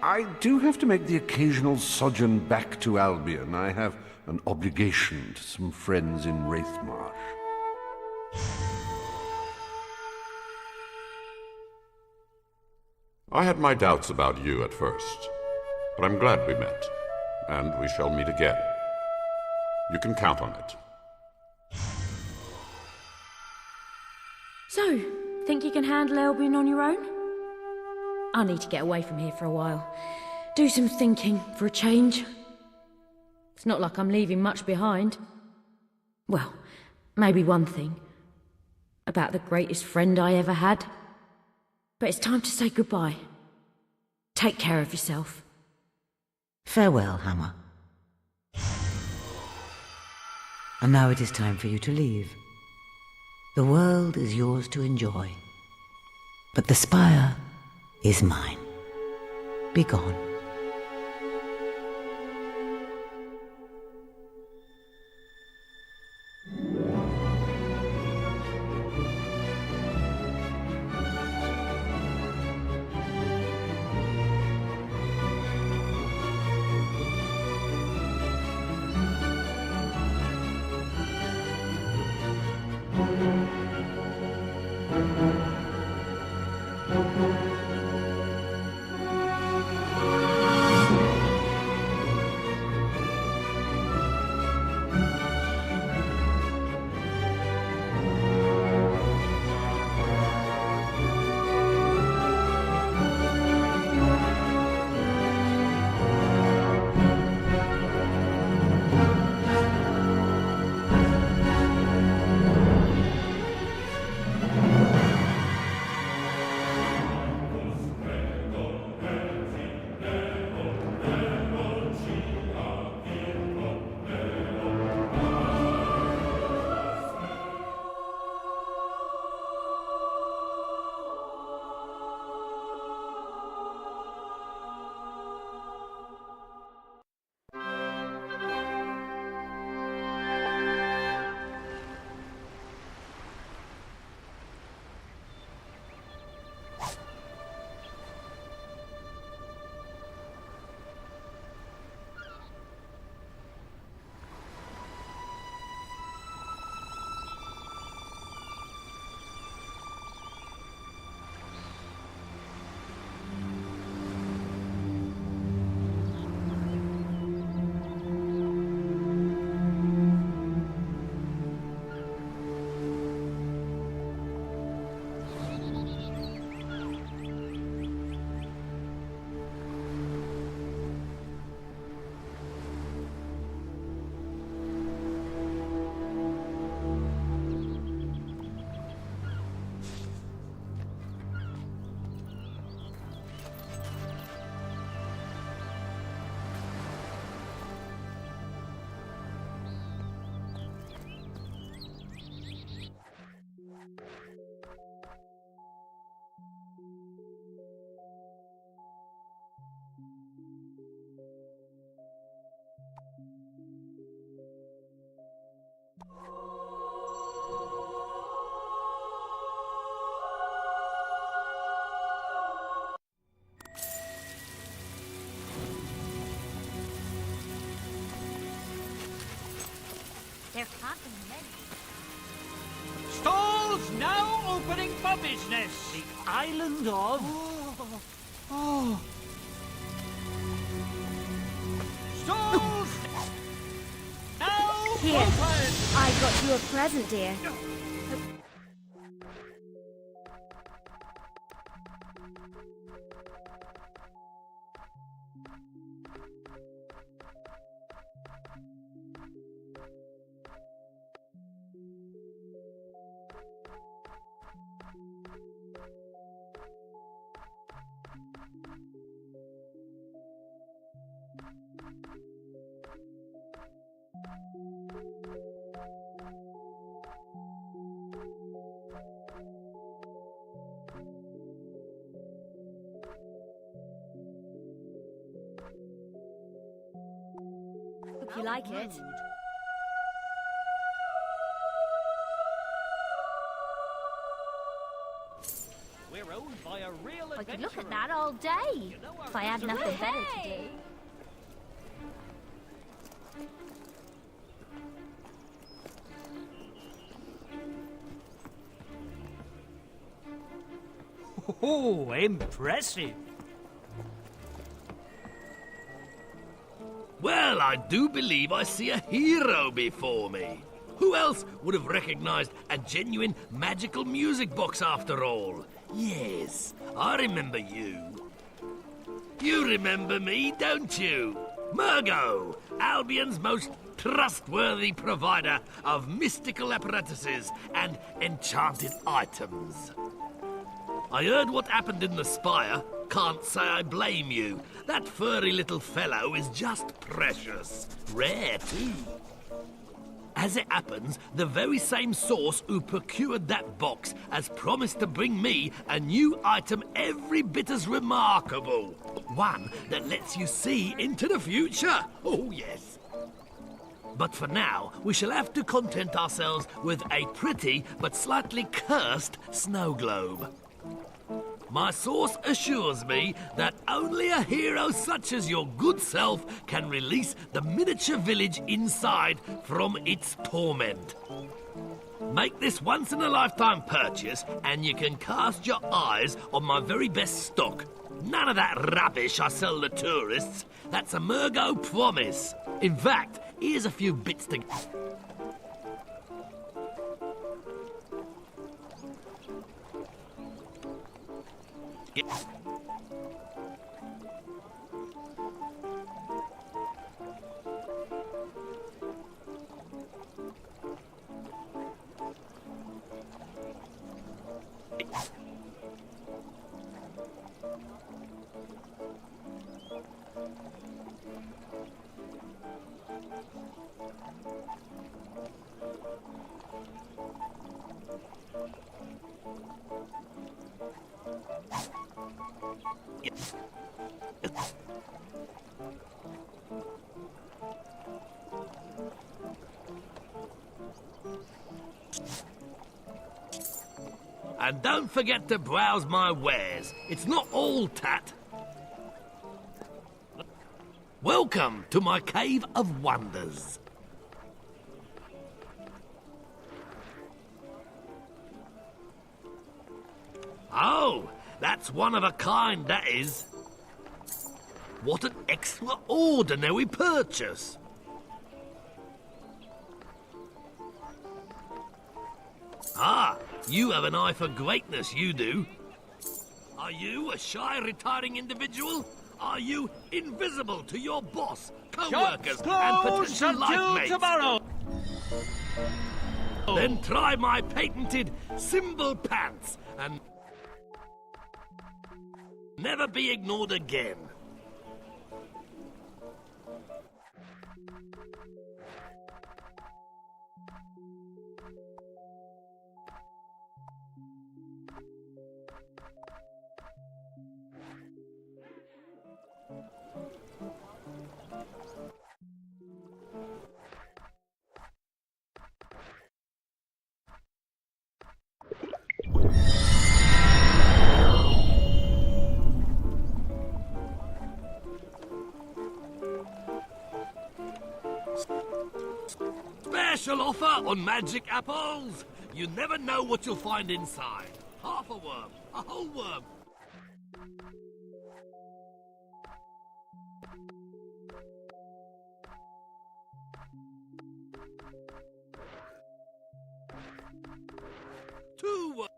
I do have to make the occasional sojourn back to Albion. I have an obligation to some friends in Wraithmarsh. I had my doubts about you at first, but I'm glad we met, and we shall meet again. You can count on it. So, think you can handle Albion on your own? I need to get away from here for a while. Do some thinking for a change. It's not like I'm leaving much behind. Well, maybe one thing. About the greatest friend I ever had. But it's time to say goodbye. Take care of yourself. Farewell, Hammer. And now it is time for you to leave. The world is yours to enjoy. But the spire is mine. Be gone. There can't be many. Stalls now opening for business. The island of... Stalls now Here, open. I got you a present, dear. Hope you like it. We're owned by a real I could look at adventurer. that all day if I had nothing better to do. Oh, impressive. Well, I do believe I see a hero before me. Who else would have recognized a genuine magical music box after all? Yes, I remember you. You remember me, don't you? Murgo, Albion's most trustworthy provider of mystical apparatuses and enchanted items. I heard what happened in the spire. Can't say I blame you. That furry little fellow is just precious. Rare, too. As it happens, the very same source who procured that box has promised to bring me a new item every bit as remarkable. One that lets you see into the future. Oh, yes. But for now, we shall have to content ourselves with a pretty but slightly cursed snow globe. My source assures me that only a hero such as your good self can release the miniature village inside from its torment. Make this once-in-a-lifetime purchase and you can cast your eyes on my very best stock. None of that rubbish I sell the tourists. That's a Murgo promise. In fact, here's a few bits to... And don't forget to browse my wares. It's not all tat. Welcome to my cave of wonders. Oh, that's one of a kind, that is. What an extraordinary purchase. Ah, you have an eye for greatness, you do. Are you a shy, retiring individual? Are you invisible to your boss, co-workers, and potential life mates? Tomorrow. Then try my patented symbol pants and never be ignored again. Special offer on magic apples. You never know what you'll find inside. Half a worm, a whole worm. Two worms.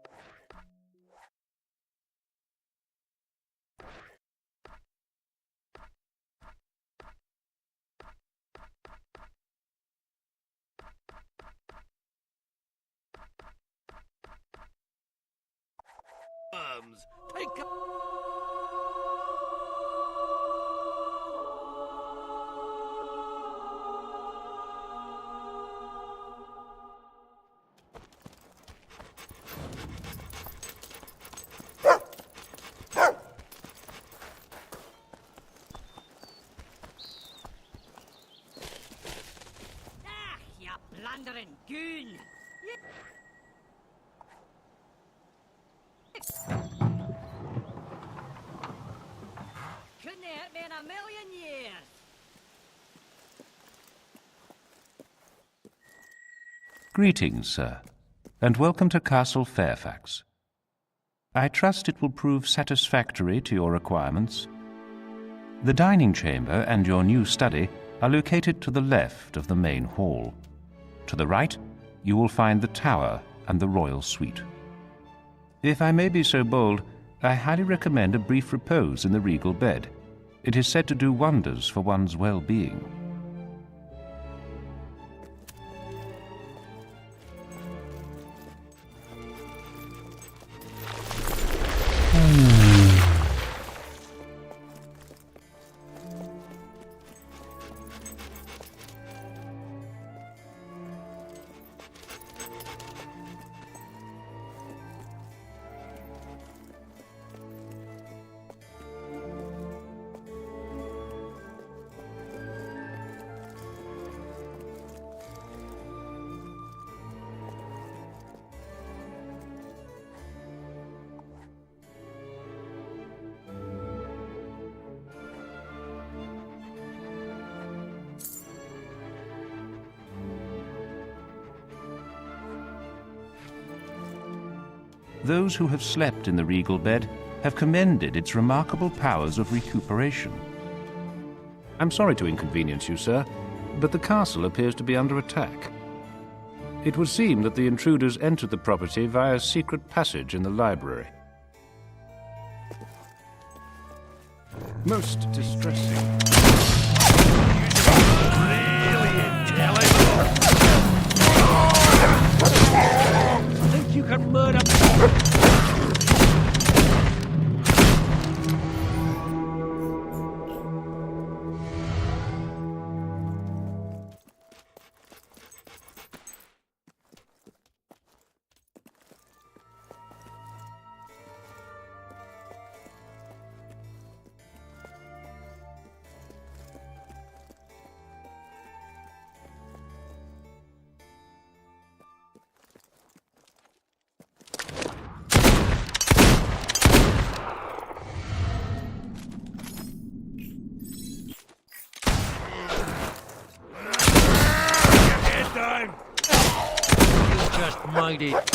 Take a... You blundering goon! Couldn't hurt me in a million years! Greetings, sir, and welcome to Castle Fairfax. I trust it will prove satisfactory to your requirements. The dining chamber and your new study are located to the left of the main hall. To the right, you will find the tower and the royal suite. If I may be so bold, I highly recommend a brief repose in the regal bed. It is said to do wonders for one's well-being. Those who have slept in the regal bed have commended its remarkable powers of recuperation. I'm sorry to inconvenience you, sir, but the castle appears to be under attack. It would seem that the intruders entered the property via a secret passage in the library. Most distressing. I think you can murder... Just made it.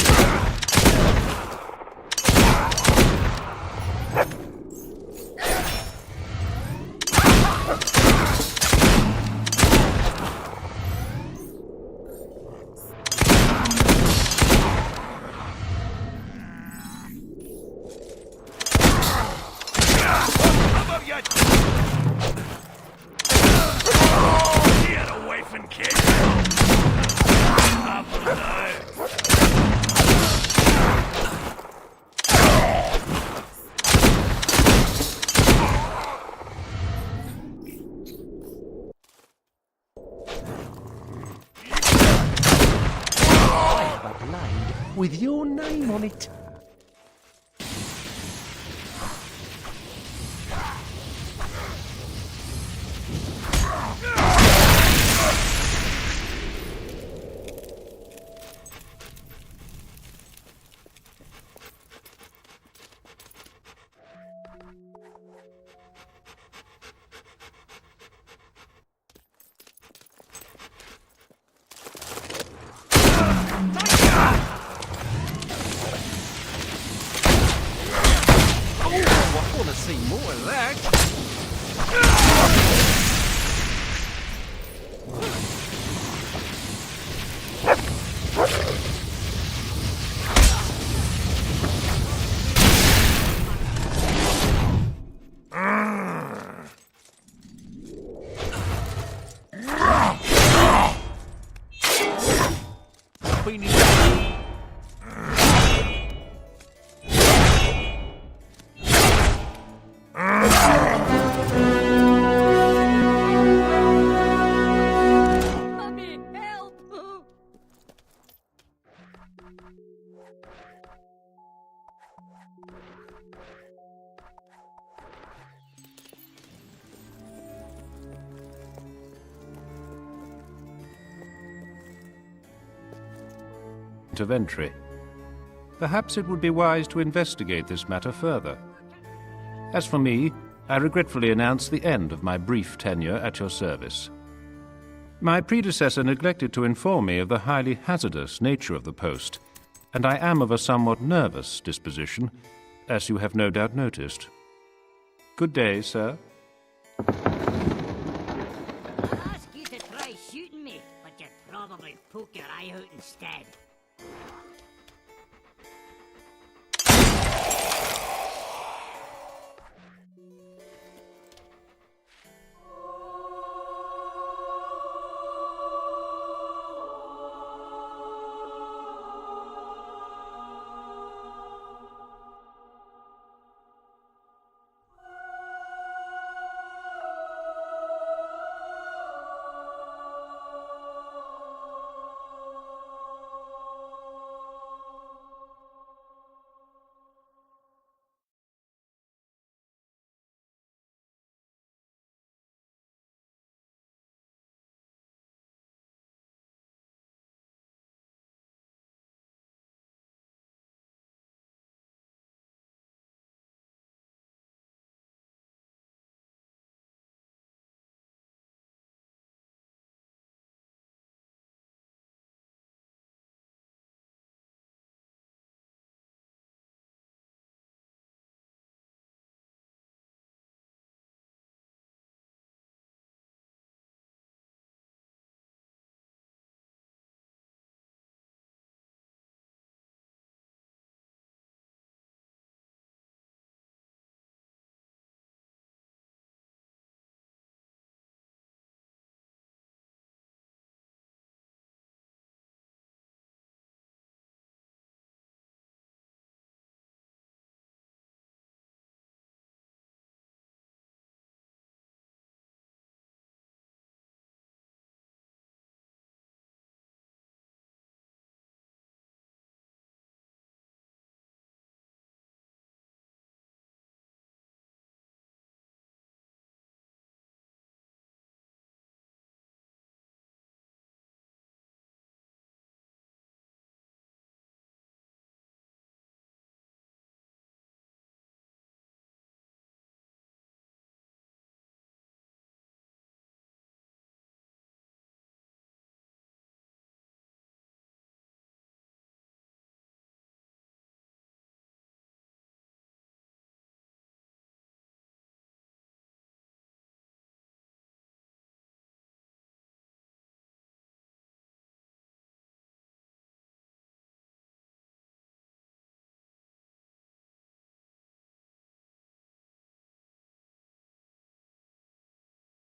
Get away from kids! with your name on it. Of entry. Perhaps it would be wise to investigate this matter further. As for me, I regretfully announce the end of my brief tenure at your service. My predecessor neglected to inform me of the highly hazardous nature of the post, and I am of a somewhat nervous disposition, as you have no doubt noticed. Good day, sir. I'll ask you to try shooting me, but you'd probably poke your eye out instead.